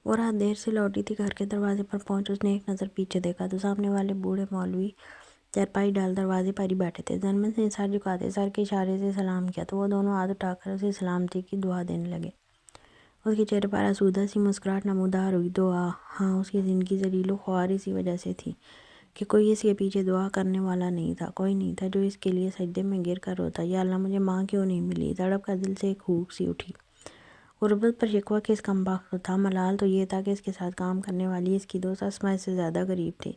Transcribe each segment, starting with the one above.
وہ رات دیر سے لوٹی تھی، گھر کے دروازے پر پہنچ اس نے ایک نظر پیچھے دیکھا تو سامنے والے بوڑھے مولوی چارپائی ڈال دروازے پر ہی بیٹھے تھے۔ زرمش نے سر جھکاتے سر کے اشارے سے سلام کیا تو وہ دونوں ہاتھ اٹھا کر اسے سلامتی کی دعا دینے لگے۔ اس کے چہرے پر آسودہ سی مسکراہٹ نمودار ہوئی۔ دعا؟ ہاں، اس کی زندگی ذلیل و خوار اسی وجہ سے تھی کہ کوئی اس کے پیچھے دعا کرنے والا نہیں تھا، کوئی نہیں تھا جو اس کے لیے سجدے میں گر کر روتا، یا اللہ مجھے ماں کیوں نہیں ملی۔ تڑپ کر دل سے ایک ہوک سی اٹھی۔ غربت پر شکوہ کس کمبخت کو تھا؟ ملال تو یہ تھا کہ اس کے ساتھ کام کرنے والی اس کی دوست اسما اس سے زیادہ غریب تھی،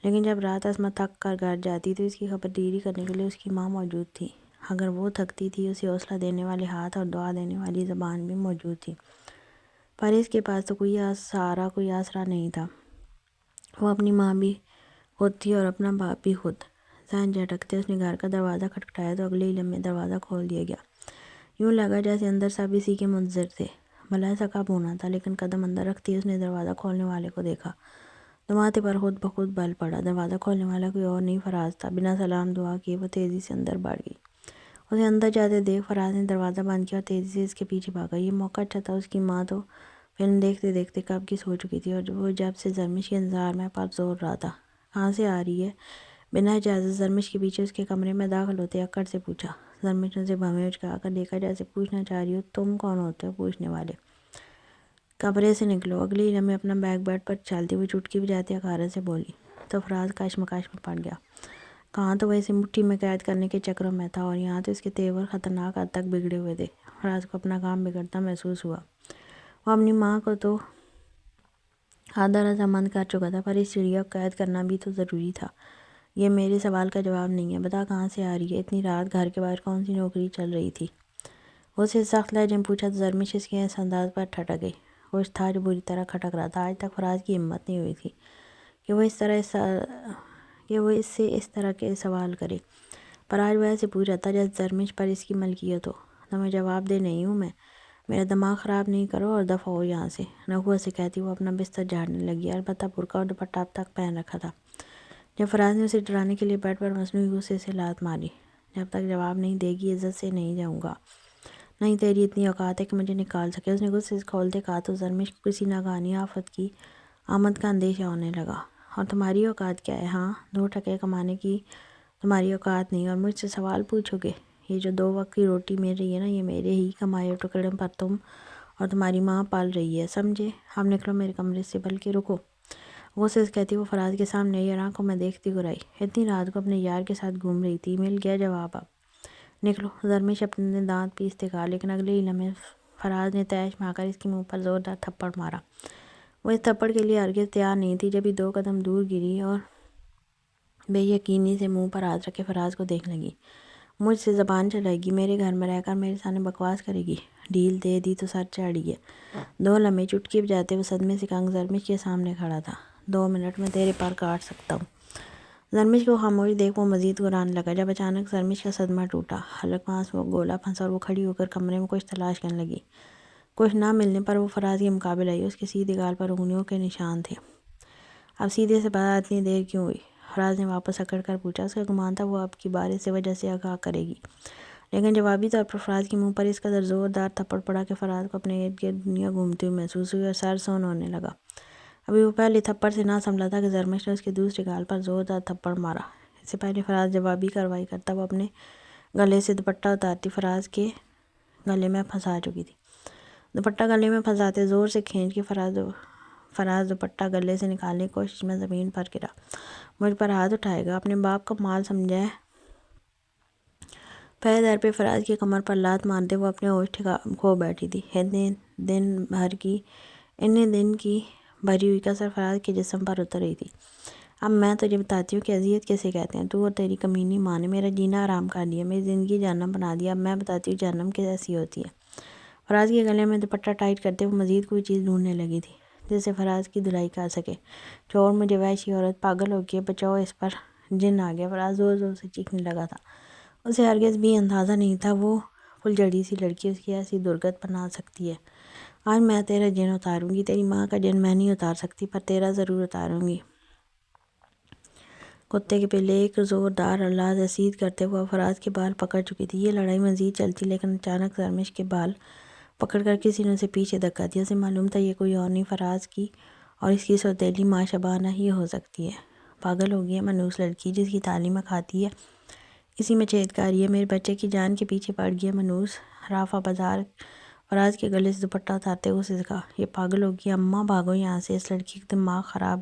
لیکن جب رات اسما تھک کر گھر جاتی تو اس کی خبردیری کرنے کے لیے اس کی ماں موجود تھی۔ اگر وہ تھکتی تھی، اسے حوصلہ دینے والے ہاتھ اور دعا دینے والی زبان بھی موجود تھی، پر اس کے پاس تو کوئی سہارا، کوئی آسرا نہیں تھا۔ وہ اپنی ماں بھی خود تھی اور اپنا باپ بھی خود۔ ذہن جھٹکتے اس نے گھر کا دروازہ کھٹکھٹایا تو اگلے ہی لمحے دروازہ کھول دیا گیا۔ یوں لگا جیسے اندر سب اسی کے منتظر تھے۔ بھلا ایسا کب ہونا تھا؟ لیکن قدم اندر رکھتے ہی اس نے دروازہ کھولنے والے کو دیکھا تو ماتھے پر خود بخود بل پڑا۔ دروازہ کھولنے والا کوئی اور نہیں، فراز تھا۔ بنا سلام دعا کیے وہ تیزی سے اندر بڑھ گئی۔ اسے اندر جاتے دیکھ فراز نے دروازہ بند کیا اور تیزی سے اس کے پیچھے بھاگا۔ یہ موقع اچھا تھا، اس کی ماں تو فلم دیکھتے دیکھتے کب کی سو چکی تھی اور وہ جب سے زرمش کے انتظار میں پر زور رہا تھا۔ کہاں سے آ رہی ہے؟ بنا اجازت زرمش کے پیچھے اس کے کمرے میں داخل ہوتے اکڑ سے پوچھا۔ زرمش نے اسے بھویں اچکا کر دیکھا جیسے پوچھنا چاہ رہی ہو تم کون ہوتے ہو پوچھنے والے، کمرے سے نکلو۔ اگلے ہی لمحے اپنا بیگ بیڈ پر ڈالتے ہوئے چٹکی بجاتی حقارت سے بولی تو فراز کشمکش میں پڑ گیا۔ کہاں تو وہ اسے مٹھی میں قید کرنے کے چکروں میں تھا اور یہاں تو اس کے تیور خطرناک حد تک بگڑے ہوئے تھے۔ فراز کو اپنا کام بگڑتا محسوس ہوا۔ وہ اپنی ماں کو تو آدھا رضامند کر چکا تھا، پر اس چڑیا کو قید کرنا بھی تو ضروری تھا۔ یہ میرے سوال کا جواب نہیں ہے، بتا کہاں سے آ رہی ہے؟ اتنی رات گھر کے باہر کون سی نوکری چل رہی تھی؟ وہ اسے سخت لہجے میں پوچھا تو زرمش اس کے اس انداز پر ٹھٹک گئی۔ کچھ تھا جو بری طرح کھٹک رہا تھا۔ آج تک فراز کی ہمت نہیں ہوئی تھی کہ وہ اس سے اس طرح کے سوال کرے، پر آج وہ ایسے پوچھ رہا تھا جیسے زرمش پر اس کی ملکیت ہو۔ تمہیں جواب دہ نہیں ہوں میں، میرا دماغ خراب نہیں کرو اور دفعہ ہو یہاں سے، نخوت سے کہتی وہ اپنا بستر جھاڑنے لگی۔ البتہ برقع اور دوپٹہ اب تک پہن رکھا تھا۔ جب فراز نے اسے ڈرانے کے لیے بیڈ پر مصنوعی غصے سے لات ماری، جب تک جواب نہیں دے گی عزت سے نہیں جاؤں گا، نہیں تیری اتنی اوقات ہے کہ مجھے نکال سکے۔ اس نے غصے سے کھولتے کہا تو زرمش کو کسی ناگہانی آفت کی آمد کا اندیشہ ہونے لگا۔ اور تمہاری اوقات کیا ہے؟ ہاں، 2 ٹکے کمانے کی تمہاری اوقات نہیں اور مجھ سے سوال پوچھو گے؟ یہ جو 2 وقت کی روٹی مل رہی ہے نا، یہ میرے ہی کمائے ہوئے ٹکڑے پر تم اور تمہاری ماں پال رہی ہے، سمجھے؟ اب نکلو میرے کمرے سے، بلکہ رکو۔ غصے سے کہتی وہ فراز کے سامنے آئی اور آنکھوں میں دیکھتی گرائی۔ اتنی رات کو اپنے یار کے ساتھ گھوم رہی تھی، مل گیا جواب اب۔ نکلو، زرمش اپنے دانت پیستے کہا، لیکن اگلے ہی لمحے فراز نے تیش میں آ کر اس کے منہ پر زوردار تھپڑ مارا۔ وہ اس تھپڑ کے لیے ہرگز تیار نہیں تھی۔ جب ہی 2 قدم دور گری اور بے یقینی سے منہ پر ہاتھ رکھے فراز کو دیکھنے لگی۔ مجھ سے زبان چلائے گی؟ میرے گھر میں رہ کر میرے سامنے بکواس کرے گی؟ ڈھیل دے دی تو سر چاڑیے۔ 2 لمحے چٹکی بجاتے وہ صدمے سے کنگ زرمش کے سامنے کھڑا تھا۔ 2 منٹ میں تیرے پر کاٹ سکتا ہوں۔ زرمش کو خاموش دیکھ وہ مزید گرانے لگا جب اچانک زرمش کا صدمہ ٹوٹا۔ حلق میں وہ گولا پھنسا اور وہ کھڑی ہو کر کمرے میں کچھ تلاش کرنے لگی۔ کچھ نہ ملنے پر وہ فراز کے مقابل آئی۔ اس کے سیدھے گال پر انگلیوں کے نشان تھے۔ اب سیدھے سے بتا، اتنی دیر کیوں ہوئی؟ فراز نے واپس اکڑ کر پوچھا۔ اس کا گمان تھا وہ اب کی بار اس وجہ سے آگاہ کرے گی، لیکن جوابی طور پر فراز کے منہ پر اس قدر زوردار تھپڑ پڑا کہ فراز کو اپنے ارد گرد دنیا گھومتی ہوئی محسوس ہوئی اور سر سون ہونے لگا۔ ابھی وہ پہلے تھپڑ سے نہ سنبھلا تھا کہ زرمش نے اس کے دوسرے گال پر زوردار تھپڑ مارا۔ اس سے پہلے فراز جوابی کارروائی کرتا وہ اپنے گلے سے دوپٹہ اتارتی فراز کے گلے میں پھنسا چکی تھی۔ دوپٹہ گلے میں پھنساتے زور سے کھینچ کے فراز دوپٹہ گلے سے نکالنے کی کوشش میں زمین پر گرا۔ مجھ پر ہاتھ اٹھائے گا؟ اپنے باپ کا مال سمجھا ہے؟ پہرے در پہ فراز کی کمر پر لات مارتے وہ اپنے ہوش کھو بیٹھی تھی۔ اتنے دن کی بھری ہوئی کسر فراز کے جسم پر اتر رہی تھی۔ اب میں تجھے بتاتی ہوں کہ اذیت کسے کہتے ہیں۔ تو اور تیری کمینی ماں نے میرا جینا حرام کر دیا، میری زندگی جہنم بنا دیا۔ اب میں بتاتی ہوں جہنم کیسی ہوتی ہے۔ فراز کے گلے میں دوپٹہ ٹائٹ کرتے وہ مزید کوئی چیز ڈھونڈنے لگی تھی جس سے فراز کی دھلائی کر سکے۔ چھوڑ مجھے، وحشی عورت، پاگل ہو گئی ہے، بچاؤ، اس پر جن آ گیا۔ فراز زور زور سے چیخنے لگا تھا۔ اسے ہرگز بھی اندازہ نہیں تھا وہ پھلجھڑی سی لڑکی اس کی ایسی درگت بنا سکتی ہے۔ آج میں تیرا جن اتاروں گی۔ تیری ماں کا جن میں نہیں اتار سکتی، پر تیرا ضرور اتاروں گی۔ کتے کے پلے ایک زوردار ہلہ رسید کرتے وہ فراز کے بال پکڑ چکی تھی۔ یہ لڑائی مزید چلتی لیکن اچانک زرمش کے بال پکڑ کر کسی نے اسے پیچھے دھکا دیا۔ اسے معلوم تھا یہ کوئی اور نہیں، فراز کی اور اس کی سوتیلی ماں شبانہ ہی ہو سکتی ہے۔ پاگل ہو گئی ہے منوس لڑکی، جس کی تعلیم کھاتی ہے اسی میں چھید کاری ہے۔ میرے بچے کی جان کے پیچھے پڑ گئی ہے منوس۔ رافع بازار فراز کے گلے سے دوپٹہ اتارتے ہوئے اسے کہا، یہ پاگل ہو گئی، اماں بھاگو یہاں سے، اس لڑکی کا دماغ خراب۔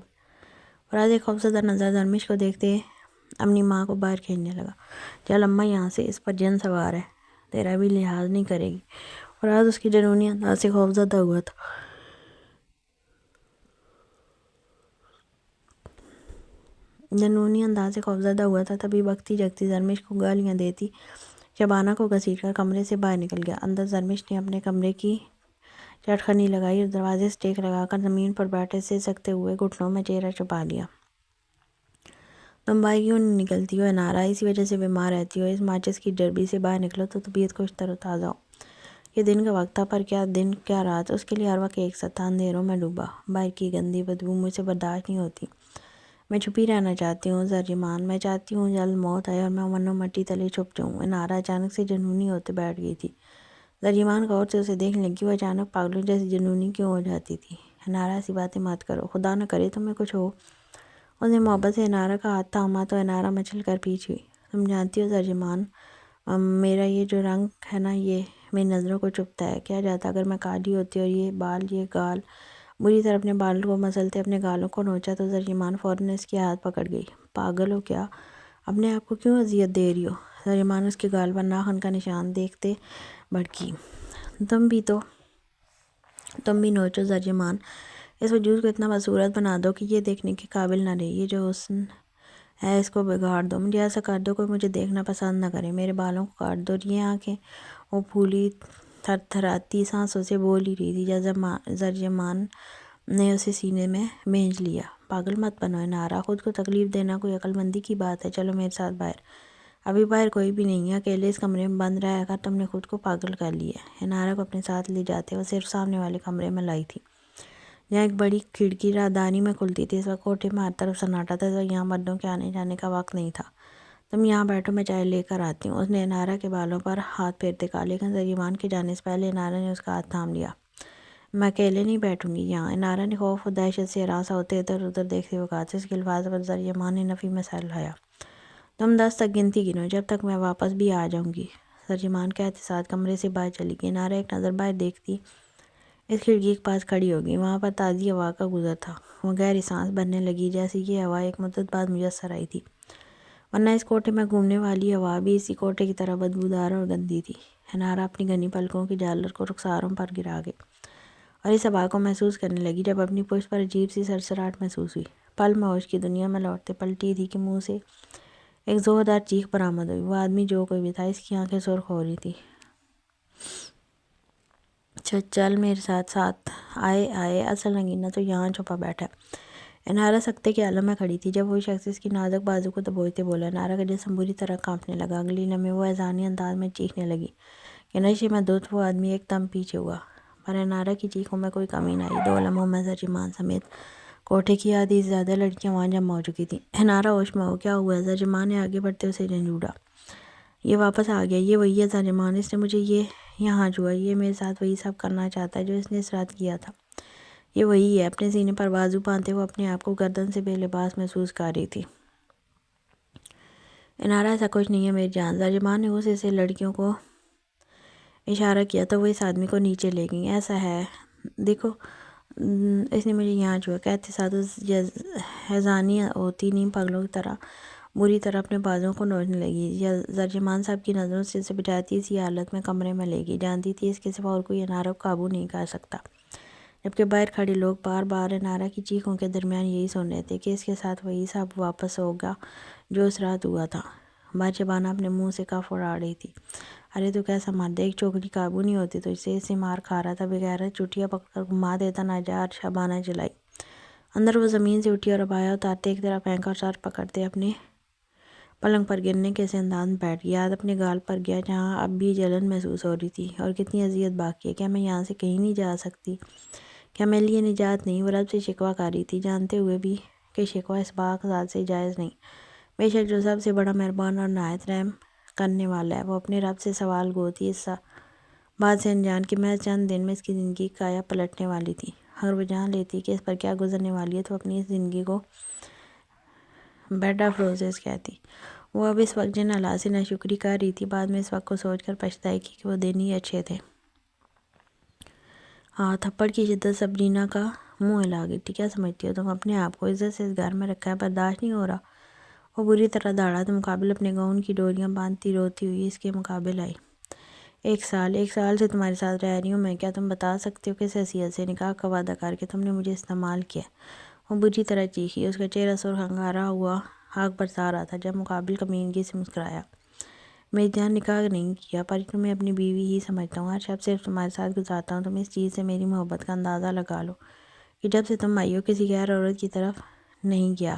فراز ایک خوفزدہ نظر درمش کو دیکھتے اپنی ماں کو باہر کھینچنے لگا۔ چل اماں یہاں سے، اس پر جن سوار ہے، تیرا بھی لحاظ نہیں کرے گی۔ فراز اس کے جنونی انداز سے خوفزدہ ہوا تھا۔ تبھی بکتی جگتی درمش کو گالیاں دیتی شبانہ کو گھسیٹ کر کمرے سے باہر نکل گیا۔ اندر درمش نے اپنے کمرے کی چٹخنی لگائی اور دروازے سے ٹیک لگا کر زمین پر بیٹھے سسکتے ہوئے گھٹنوں میں چہرہ چھپا لیا۔ تم باہر کیوں نہیں نکلتی ہو انارا؟ اسی وجہ سے بیمار رہتی ہو؟ اس ماچس کی ڈربی سے باہر نکلو تو طبیعت کچھ تر و تازہ ہو۔ یہ دن کا وقت تھا، پر کیا دن کیا رات، اس کے لیے ہر وقت ایک سا تھا، اندھیروں میں ڈوبا۔ باہر کی گندی بدبو مجھ سے برداشت نہیں ہوتی، میں چھپی رہنا چاہتی ہوں زرجمان، میں چاہتی ہوں جلد موت آئے اور میں ونو مٹی تلے چھپ جاؤں۔ انارا اچانک سے جنونی ہوتے بیٹھ گئی تھی۔ زرجمان غور سے اسے دیکھنے لگی۔ وہ اچانک پاگلوں جیسی جنونی کیوں ہو جاتی تھی؟ انارا ایسی باتیں مت کرو، خدا نہ کرے تمہیں کچھ ہو۔ اس نے محبت سے انارا کا ہاتھ تھاما تو انارا مچل کر پیچھے ہوئی۔ تم جانتی ہو زرجمان، میرا یہ جو رنگ ہے نا، یہ میری نظروں کو چبھتا ہے۔ کیا جاتا اگر میں کالی ہوتی اور یہ بال، یہ گال۔ بری طرح اپنے بالوں کو مسلتے اپنے گالوں کو نوچا تو زرجمان فوراً اس کے ہاتھ پکڑ گئی۔ پاگل ہو کیا؟ اپنے آپ کو کیوں اذیت دے رہی ہو؟ زرجمان اس کے گال پر ناخن کا نشان دیکھتے بھڑکی۔ تم بھی نوچو زرجمان، اس وجود کو اتنا بدصورت بنا دو کہ یہ دیکھنے کے قابل نہ رہے۔ یہ جو حسن ہے اس کو بگاڑ دو، مجھے ایسا کر دو کوئی مجھے دیکھنا پسند نہ کرے۔ میرے بالوں کو کاٹ دو۔ یہ آنکھیں، وہ پھولی تھر تھراتی سانسوں سے بول ہی رہی تھی جب زرجمان نے اسے سینے میں بھینچ لیا۔ پاگل مت بنو انارا، خود کو تکلیف دینا کوئی عقل مندی کی بات ہے؟ چلو میرے ساتھ باہر۔ ابھی باہر کوئی بھی نہیں ہے، اکیلے اس کمرے میں بند رہ کر تم نے خود کو پاگل کر لیا ہے۔ انارا کو اپنے ساتھ لے جاتے وہ صرف سامنے والے کمرے میں لائی تھی، جہاں ایک بڑی کھڑکی راہداری میں کھلتی تھی۔ اس وقت کوٹھے میں ہر طرف سناٹا تھا، تو یہاں مردوں کے آنے جانے کا وقت نہیں تھا۔ تم یہاں بیٹھو، میں چائے لے کر آتی ہوں۔ اس نے انارا کے بالوں پر ہاتھ پھیرتے کہا، لیکن زرجمان کے جانے سے پہلے انارا نے اس کا ہاتھ تھام لیا۔ میں اکیلے نہیں بیٹھوں گی یہاں۔ انارا نے خوف و دہشت سے ہراساں ہوتے ادھر ادھر دیکھتے ہوئے کہا۔ اس کے الفاظ پر زرجمان نے نفی میں سر ہلایا۔ تم 10 تک گنتی گنو، جب تک میں واپس بھی آ جاؤں گی۔ زرجمان کہتے ساتھ کمرے سے باہر چلی گئی۔ انارا ایک نظر باہر دیکھتی اس کھڑکی کے پاس کھڑی ہو گئی۔ وہاں پر تازی ہوا کا گزر تھا۔ وہ گہری سانس بھرنے لگی، جیسے یہ ہوا ایک مدت بعد میسر آئی تھی، ورنہ اس کوٹھے میں گھومنے والی ہوا بھی اسی کوٹھے کی طرح بدبودار اور گندی تھی۔ انارا اپنی گھنی پلکوں کی جالر کو رخساروں پر گرا گئی اور اس ہوا کو محسوس کرنے لگی۔ جب اپنی پشت پر عجیب سی سرسراہٹ محسوس ہوئی، پل میں ہوش کی دنیا میں لوٹتے پلٹی تھی کہ منہ سے ایک زوردار چیخ برآمد ہوئی۔ وہ آدمی جو کوئی بھی تھا، اس کی آنکھیں سرخ ہو رہی تھی۔ چل میرے ساتھ ساتھ آئے، اصل نگینہ تو یہاں چھپا بیٹھا ہے۔ انارا سکتے کے عالم میں کھڑی تھی جب وہی شخص اس کی نازک بازو کو دبوچتے بولا۔ انارا کا جسم بری طرح کانپنے لگا۔ اگلی لمحے وہ اذعانی انداز میں چیخنے لگی کہ نشے میں دھت وہ آدمی ایک دم پیچھے ہوا، پر انارا کی چیخوں میں کوئی کمی نہ آئی۔ 2 لمحوں میں زرجمان سمیت کوٹھے کی آدھی سے زیادہ لڑکیاں وہاں جمع ہو چکی تھیں۔ انارا ہوش میں ہو، کیا ہوا ہے؟ زرجمان نے آگے بڑھتے اسے جھنجھوڑا۔ یہ واپس آ گیا، یہ وہی ہے زرجمان، اس نے مجھے یہاں چھوا، یہ میرے ساتھ وہی سب کرنا چاہتا ہے جو اس نے اس رات کیا تھا، یہ وہی ہے۔ اپنے سینے پر بازو باندھتے وہ اپنے آپ کو گردن سے بے لباس محسوس کر رہی تھی۔ انارا ایسا کچھ نہیں ہے میری جان۔ زرجمان نے غصے سے لڑکیوں کو اشارہ کیا تو وہ اس آدمی کو نیچے لے گئیں۔ ایسا ہے، دیکھو اس نے مجھے یہاں چھوا، کہتے ساتھ حیضانی ہوتی نیم پگلوں کی طرح بری طرح اپنے بازوں کو نوچنے لگی۔ زرجمان سب کی نظروں سے اسے بچاتی اسی حالت میں کمرے میں لے گئی۔ جانتی تھی اس کے سوا اور کوئی انارا کو قابو نہیں کر سکتا، جبکہ باہر کھڑے لوگ بار بار انارا کی چیخوں کے درمیان یہی سن رہے تھے کہ اس کے ساتھ وہی سب واپس ہوگا جو اس رات ہوا تھا۔ بات شبانہ اپنے منہ سے کف اڑا رہی تھی۔ ارے تو کیسا مرد ہے، ایک چوکری قابو نہیں ہوتی تو اسے مار کھا رہا تھا، بغیرت چٹیاں پکڑ کر گھما دیتا ناجار۔ شبانہ چلائی۔ اندر وہ زمین سے اٹھی اور ابایا اتارتے ایک طرف پھینکا اور سر پکڑتے اپنے پلنگ پر گرنے کے ایسے انداز میں بیٹھ گیا۔ ہاتھ اپنے گال پر گیا جہاں اب بھی جلن محسوس ہو رہی تھی۔ اور کتنی اذیت باقی ہے، کیا میں یہاں سے کہیں نہیں جا سکتی؟ کیا میرے لیے نجات نہیں؟ وہ رب سے شکوہ کر رہی تھی، جانتے ہوئے بھی کہ شکوہ اس پاک ذات سے جائز نہیں۔ بے شک جو سب سے بڑا مہربان اور نہایت رحم کرنے والا ہے، وہ اپنے رب سے سوال گو تھی۔ بات سے انجان کہ میں چند دن میں اس کی زندگی کایا پلٹنے والی تھی۔ اگر وہ جان لیتی کہ اس پر کیا گزرنے والی ہے تو اپنی اس زندگی کو بیڈ آف روزز کہتی۔ وہ اب اس وقت جن اللہ سے ناشکری کر رہی تھی، بعد میں اس وقت کو سوچ کر پچھتائی کی کہ وہ دن ہی اچھے تھے۔ ہاں، تھپڑ کی شدت سبرینا کا منہ ہلا گئی تھی۔ کیا سمجھتی ہو تم اپنے آپ کو؟ عزت سے اس گھر میں رکھا ہے، برداشت نہیں ہو رہا؟ وہ بری طرح داڑھا تو مقابل اپنے گاؤن کی ڈوریاں باندھتی روتی ہوئی اس کے مقابل آئی۔ ایک سال سے تمہارے ساتھ رہ رہی ہوں میں، کیا تم بتا سکتے ہو کس حیثیت سے نکاح کا وعدہ کر کے تم نے مجھے استعمال کیا؟ وہ بری طرح چیخی، اس کا چہرہ سرخ انگارا ہوا آگ برسا رہا تھا جب مقابل کمینگی سے مسکرایا۔ میری جان، نکاح نہیں کیا پر تمہیں اپنی بیوی ہی سمجھتا ہوں۔ ہر شب صرف تمہارے ساتھ گزارتا ہوں۔ تم اس چیز سے میری محبت کا اندازہ لگا لو کہ جب سے تم آئی ہو کسی غیر عورت کی طرف نہیں گیا۔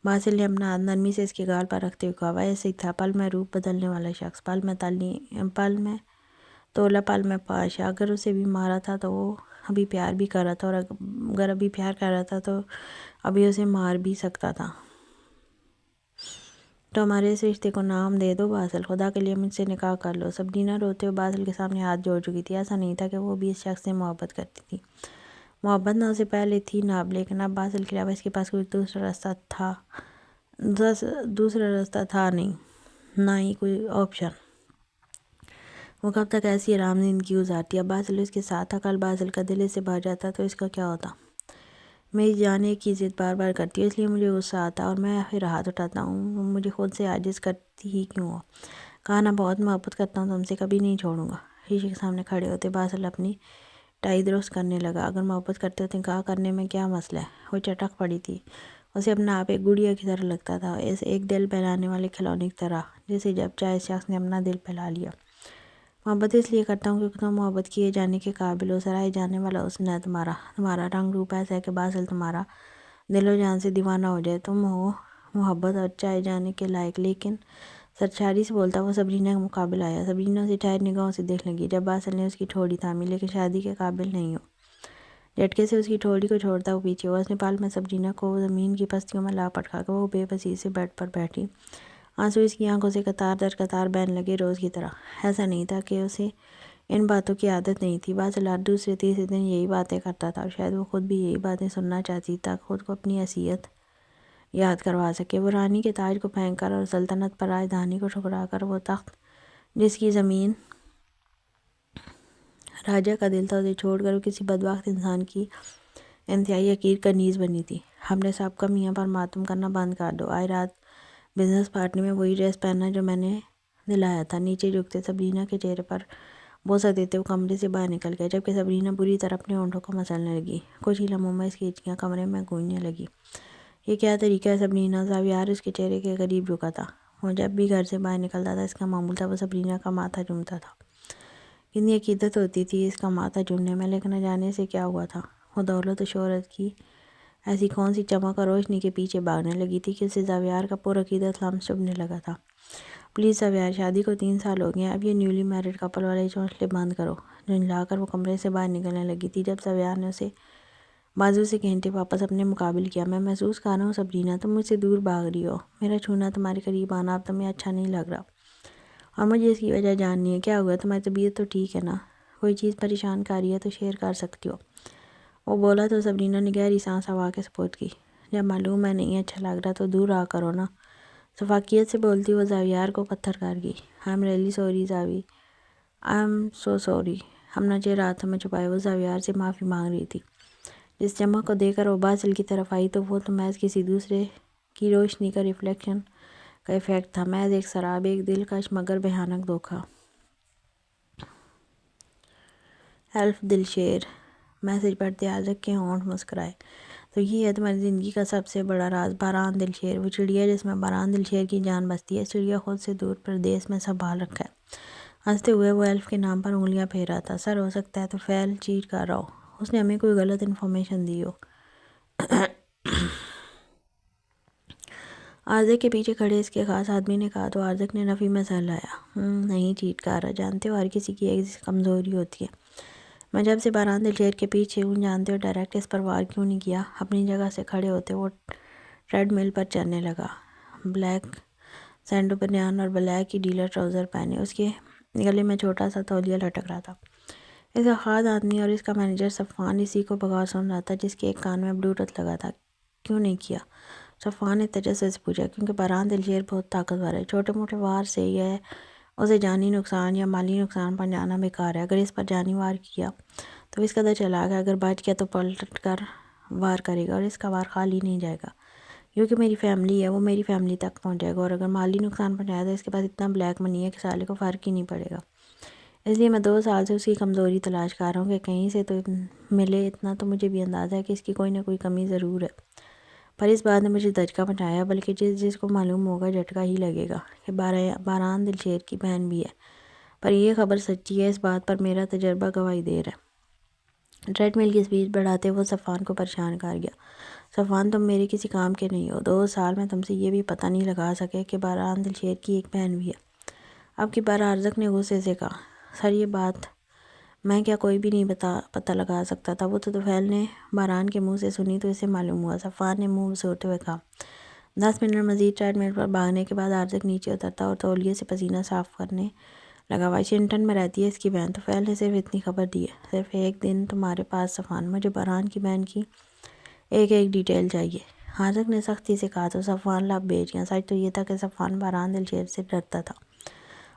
باسل نے اپنا ہاتھ نرمی سے اس کے گال پر رکھتے ہوئے کہا، ایسے ہی تھا، پل میں روپ بدلنے والا شخص، پل میں تولا، پل میں پاشا۔ اگر اسے بھی مارا تھا تو وہ ابھی پیار بھی کر رہا تھا، اور اگر ابھی پیار کر رہا تھا تو ابھی اسے مار بھی سکتا تھا۔ تو ہمارے اس رشتے کو نام دے دو باسل، خدا کے لیے مجھ سے نکاح کر لو۔ سبرینا روتے ہوئے باسل کے سامنے ہاتھ جوڑ چکی تھی۔ ایسا نہیں تھا کہ وہ بھی اس شخص سے محبت کرتی تھی۔ محبت نہ اسے پہلے تھی نہ اب، لیکن اب باسل کے علاوہ اس کے پاس کوئی دوسرا رستہ تھا نہیں، نہ ہی کوئی آپشن۔ وہ کب تک ایسی آرام زندگی گزارتی؟ اب باسل اس کے ساتھ تھا، کل باسل کا دل اس سے بھر جاتا تو اس کا کیا ہوتا؟ میری جان ایک ہی ضد بار بار کرتی ہے، اس لیے مجھے غصہ آتا اور میں پھر ہاتھ اٹھاتا ہوں۔ مجھے خود سے عاجز کرتی ہی کیوں ہو؟ کہا نا، بہت محبت کرتا ہوں تم سے، کبھی نہیں چھوڑوں گا۔ شیشے کے سامنے کھڑے ہوتے باسل اپنی ٹائی درست کرنے لگا۔ اگر محبت کرتے ہو تو نکاح کرنے میں کیا مسئلہ ہے؟ وہ چٹک پڑی تھی۔ اسے اپنا آپ ایک گڑیا کی طرح لگتا تھا، ایک دل بہلانے والے کھلونے کی طرح، جسے جب چاہے اس شخص نے اپنا دل بہلا لیا۔ محبت اس لیے کرتا ہوں کیونکہ تم محبت کیے جانے کے قابل ہو، سرائے جانے والا حسن ہے تمہارا رنگ روپ ایسا ہے کہ باسل تمہارا دل و جان سے دیوانہ ہو جائے۔ تم ہو محبت اور چاہے جانے کے لائق۔ لیکن سرشاری سے بولتا وہ سبرینا کے مقابل آیا۔ سبرینا اسے ٹھہر نگاہوں سے دیکھ لگی جب باسل نے اس کی ٹھوڑی تھامی، لیکن شادی کے قابل نہیں ہو۔ جھٹکے سے اس کی ٹھوڑی کو چھوڑتا وہ پیچھے ہوا۔ اس نے پل میں سبرینا کو زمین کی پستیوں میں لا پٹکا کر وہ بے بسی سے بیڈ پر بیٹھی۔ آنسو اس کی آنکھوں سے قطار در قطار بہنے لگے روز کی طرح۔ ایسا نہیں تھا کہ اسے ان باتوں کی عادت نہیں تھی۔ باسل ہر دوسرے تیسرے دن یہی باتیں کرتا تھا، اور شاید وہ خود بھی یہی باتیں سننا چاہتی تاکہ خود کو اپنی حیثیت یاد کروا سکے۔ وہ رانی کے تاج کو پھینک کر اور سلطنت پر راجدھانی کو ٹھکرا کر وہ تخت جس کی زمین راجہ کا دل تھا اسے چھوڑ کر وہ کسی بدبخت انسان کی انتہائی حقیر کنیز بنی تھی۔ اپنے سابقہ میاں پر ماتم کرنا بند کر دو۔ آج رات بزنس پارٹی میں وہی ڈریس پہننا جو میں نے دلایا تھا۔ نیچے جھکتے سبرینا کے چہرے پر بوسہ دیتے وہ کمرے سے باہر نکل گیا، جبکہ سبرینا بری طرح اپنے ہونٹوں کو مسلنے لگی۔ کچھ ہی لمحوں میں اس کی ہچکیاں کمرے میں گونجنے لگی۔ یہ کیا طریقہ ہے سبرینا؟ زاویار اس کے چہرے کے قریب جھکا تھا۔ وہ جب بھی گھر سے باہر نکلتا تھا اس کا معمول تھا وہ سبرینا کا ماتھا چومتا تھا۔ کتنی عقیدت ہوتی تھی اس کا ماتھا چومنے میں، لیکن نہ جانے سے کیا ہوا تھا۔ وہ دولت و شہرت کی ایسی کون سی چمک اور روشنی کے پیچھے بھاگنے لگی تھی کہ اسے زاویار کا پرعقیدت لمس چبھنے لگا تھا۔ پلیز زاویار، شادی کو 3 سال ہو گئے ہیں، اب یہ نیولی میرڈ کپل والے چونچلے بند کرو۔ جھنجھلا کر وہ کمرے سے باہر نکلنے لگی تھی جب زاویار نے اسے بازو سے کھینچے واپس اپنے مقابل کیا۔ میں محسوس کر رہا ہوں سبرینا، تم مجھ سے دور بھاگ رہی ہو۔ میرا چھونا، تمہارے قریب آنا اب تمہیں اچھا نہیں لگ رہا، اور مجھے اس کی وجہ جاننی ہے۔ کیا ہوا؟ تمہاری طبیعت تو ٹھیک ہے نا؟ کوئی چیز پریشان کر رہی ہے تو شیئر کر سکتی ہو۔ وہ بولا تو سبرینا نے گہری سانس ہوا کے سپرد کی۔ جب معلوم ہے نہیں اچھا لگ رہا تو دور آ کرو نا۔ شفقیت سے بولتی وہ زاویار کو پتھر کر گئی۔ I am really sorry Zavi, I am so sorry. اپنا چہرہ ہاتھوں میں چھپائے وہ زاویار سے معافی مانگ رہی تھی۔ جس چمک کو دیکھ کر وہ باسل کی طرف آئی تو وہ محض کسی دوسرے کی روشنی کا ریفلیکشن کا ایفیکٹ تھا، محض ایک سراب، ایک دلکش مگر بھیانک دھوکہ۔ ایلف دلشیر، میسج پڑھتے عازق کے ہونٹ مسکرائے۔ تو یہ ہے تمہاری زندگی کا سب سے بڑا راز، باران دلشیر، وہ چڑیا جس میں باران دلشیر کی جان بستی ہے، چڑیا خود سے دور پردیس میں سنبھال رکھا ہے۔ ہنستے ہوئے وہ ایلف کے نام پر انگلیاں پھیر رہا تھا۔ سر، ہو سکتا ہے تو فیل چیٹ کر رہا ہو، اس نے ہمیں کوئی غلط انفارمیشن دی ہو۔ عازق کے پیچھے کھڑے اس کے خاص آدمی نے کہا تو عازق نے نفی میں سر لایا۔ نہیں چیٹ کر رہا، جانتے ہو ہر کسی کی ایک کمزوری ہوتی ہے۔ میں جب سے باران دلشیر کے پیچھے ہوں، جانتے ہو ڈائریکٹ اس پر وار کیوں نہیں کیا؟ اپنی جگہ سے کھڑے ہوتے وہ ٹریڈ مل پر چلنے لگا۔ بلیک سینڈو بنیان اور بلیک ہی ڈیلر ٹراؤزر پہنے، اس کے گلے میں چھوٹا سا تولیہ لٹک رہا تھا۔ اس کا خاص آدمی اور اس کا مینیجر صفوان اسی کو بغور سن رہا تھا، جس کے ایک کان میں بلوٹوتھ لگا تھا۔ کیوں نہیں کیا؟ صفوان نے تجسس سے پوچھا۔ کیونکہ بہران دلشیر بہت طاقتور ہے، چھوٹے موٹے وار سے یہ اسے جانی نقصان یا مالی نقصان پہنچانا بیکار ہے۔ اگر اس پر جانی وار کیا تو اس قدر چلاک ہے، اگر بچ گیا تو پلٹ کر وار کرے گا اور اس کا وار خالی نہیں جائے گا۔ کیونکہ میری فیملی ہے، وہ میری فیملی تک پہنچ جائے گا، اور اگر مالی نقصان پہنچایا تو اس کے پاس اتنا بلیک منی ہے کہ سالے کو فرق ہی نہیں پڑے گا۔ اس لیے میں 2 سال سے اس کی کمزوری تلاش کر رہا ہوں کہ کہیں سے تو ملے۔ اتنا تو مجھے بھی اندازہ ہے کہ اس کی کوئی نہ کوئی کمی ضرور ہے، پر اس بات نے مجھے دھچکا پہنچایا، بلکہ جس کو معلوم ہوگا جھٹکا ہی لگے گا کہ بہران دلشیر کی بہن بھی ہے۔ پر یہ خبر سچی ہے، اس بات پر میرا تجربہ گواہی دے رہا ہے۔ ٹریڈ مل کی سپیڈ بڑھاتے وہ صفوان کو پریشان کر گیا۔ صفوان، تم میرے کسی کام کے نہیں ہو۔ 2 سال میں تم سے یہ بھی پتہ نہیں لگا سکے کہ بہران دلشیر کی ایک بہن بھی ہے۔ اب کی بار ارزق نے غصے سے کہا، سر یہ بات میں کیا کوئی بھی نہیں پتہ لگا سکتا تھا؟ وہ تو طفیل نے بہران کے منہ سے سنی تو اسے معلوم ہوا۔ صفوان نے منہ بسوڑتے ہوئے کہا۔ 10 منٹ مزید ٹریڈ مل پر بھاگنے کے بعد ارزق نیچے اترتا اور تولیے سے پسینہ صاف کرنے لگا۔ واشنگٹن میں رہتی ہے اس کی بہن۔ طفیل نے صرف اتنی خبر دی ہے، صرف ایک دن تمہارے پاس صفوان، مجھے بہران کی بہن کی ایک ڈیٹیل چاہیے، ارزق نے سختی سے کہا تو صفوان لب بیچ گیا۔ سچ تو یہ تھا کہ صفوان بہران دلشیر سے ڈرتا تھا۔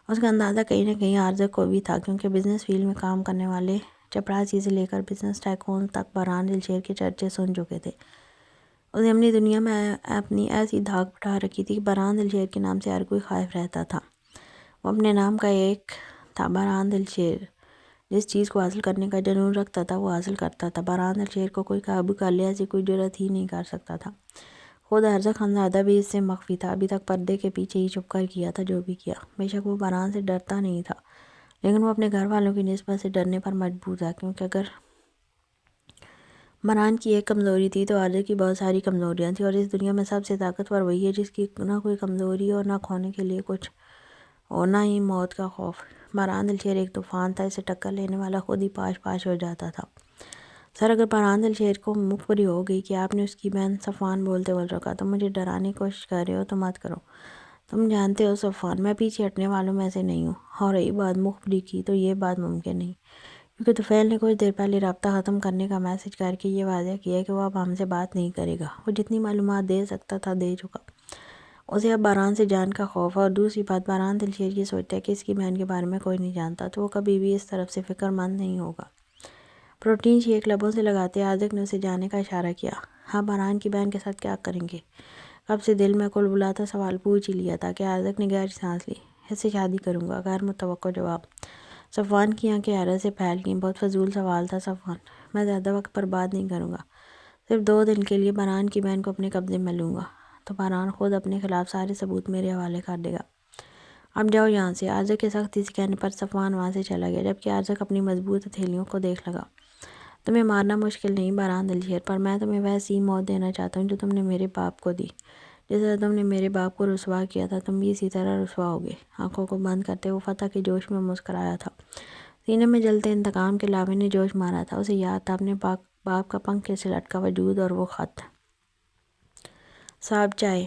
اس کا اندازہ کہیں نہ کہیں ارزق کو بھی تھا، کیونکہ بزنس فیلڈ میں کام کرنے والے چپراسی سے لے کر بزنس ٹائکون تک بہران دلشیر کے چرچے سن چکے تھے۔ اس نے اپنی دنیا میں اپنی ایسی دھاک بٹھا رکھی تھی کہ بہران دلشیر کے نام سے ہر کوئی خائف رہتا تھا۔ وہ اپنے نام کا ایک تھا، بہران دلشیر۔ جس چیز کو حاصل کرنے کا جنون رکھتا تھا وہ حاصل کرتا تھا۔ بہران دلشیر کو کوئی قابو کر لے ایسی کوئی جرات ہی نہیں کر سکتا تھا۔ خود ارزق خانزادہ بھی اس سے مخفی تھا، ابھی تک پردے کے پیچھے ہی چھپ کر کیا تھا جو بھی کیا۔ بے شک وہ بہران سے ڈرتا نہیں تھا، لیکن وہ اپنے گھر والوں کی نسبت سے ڈرنے پر مجبور تھا، کیونکہ اگر بہران کی ایک کمزوری تھی تو ارزق کی بہت ساری کمزوریاں تھیں، اور اس دنیا میں سب سے طاقتور وہی ہے جس کی نہ کوئی کمزوری اور نہ کھونے کے لیے کچھ اور نہ ہی موت کا خوف۔ بہران دلشیر ایک طوفان تھا، اسے ٹکر لینے والا خود ہی پاش پاش ہو جاتا تھا۔ سر اگر بہران دلشیر کو مخبری ہو گئی کہ آپ نے اس کی بہن، صفوان بولتے بول رکھا، تم مجھے ڈرانے کی کوشش کر رہے ہو تو مت کرو۔ تم جانتے ہو صفوان، میں پیچھے ہٹنے والوں میں سے نہیں ہوں، اور رہی بات مخبری کی تو یہ بات ممکن نہیں، کیونکہ طفیل نے کچھ دیر پہلے رابطہ ختم کرنے کا میسج کر کے یہ واضح کیا کہ وہ اب ہم سے بات نہیں کرے گا۔ وہ جتنی معلومات دے سکتا تھا دے چکا، اسے اب بہران سے جان کا خوف ہے۔ اور دوسری بات، بہران دلشیر یہ سوچتا ہے کہ اس کی بہن کے بارے میں کوئی نہیں جانتا، تو وہ کبھی بھی اس طرف سے فکر مند نہیں ہوگا۔ پروٹین شیک لبوں سے لگاتے ارزق نے اسے جانے کا اشارہ کیا۔ ہاں، بہران کی بہن کے ساتھ کیا کریں گے؟ کب سے دل میں کل بلاتا سوال پوچھ ہی لیا تھا کہ ارزق نے گہری سانس لی۔ اس سے شادی کروں گا۔ غیر متوقع جواب۔ صفوان کی آنکھیں حیرت سے پھیل گئیں۔ بہت فضول سوال تھا صفوان، میں زیادہ وقت برباد نہیں کروں گا، صرف 2 دن کے لیے بہران کی بہن کو اپنے قبضے میں لوں گا، تو بہران خود اپنے خلاف سارے ثبوت میرے حوالے کر دے گا۔ اب جاؤ یہاں سے۔ ارزق کے سختی سے کہنے پر صفوان وہاں سے چلا گیا، جبکہ ارزق اپنی مضبوط ہتھیلیوں کو دیکھ لگا۔ تمہیں مارنا مشکل نہیں بہران دلشیر، پر میں تمہیں ویسی موت دینا چاہتا ہوں جو تم نے میرے باپ کو دی۔ جس طرح تم نے میرے باپ کو رسوا کیا تھا، تم بھی اسی طرح رسوا ہوگے۔ آنکھوں کو بند کرتے وہ فتح کے جوش میں مسکرایا تھا۔ سینے میں جلتے انتقام کے لاوے نے جوش مارا تھا۔ اسے یاد تھا اپنے باپ کا پنکھے سے لٹکا وجود اور وہ خط۔ صاحب چائے۔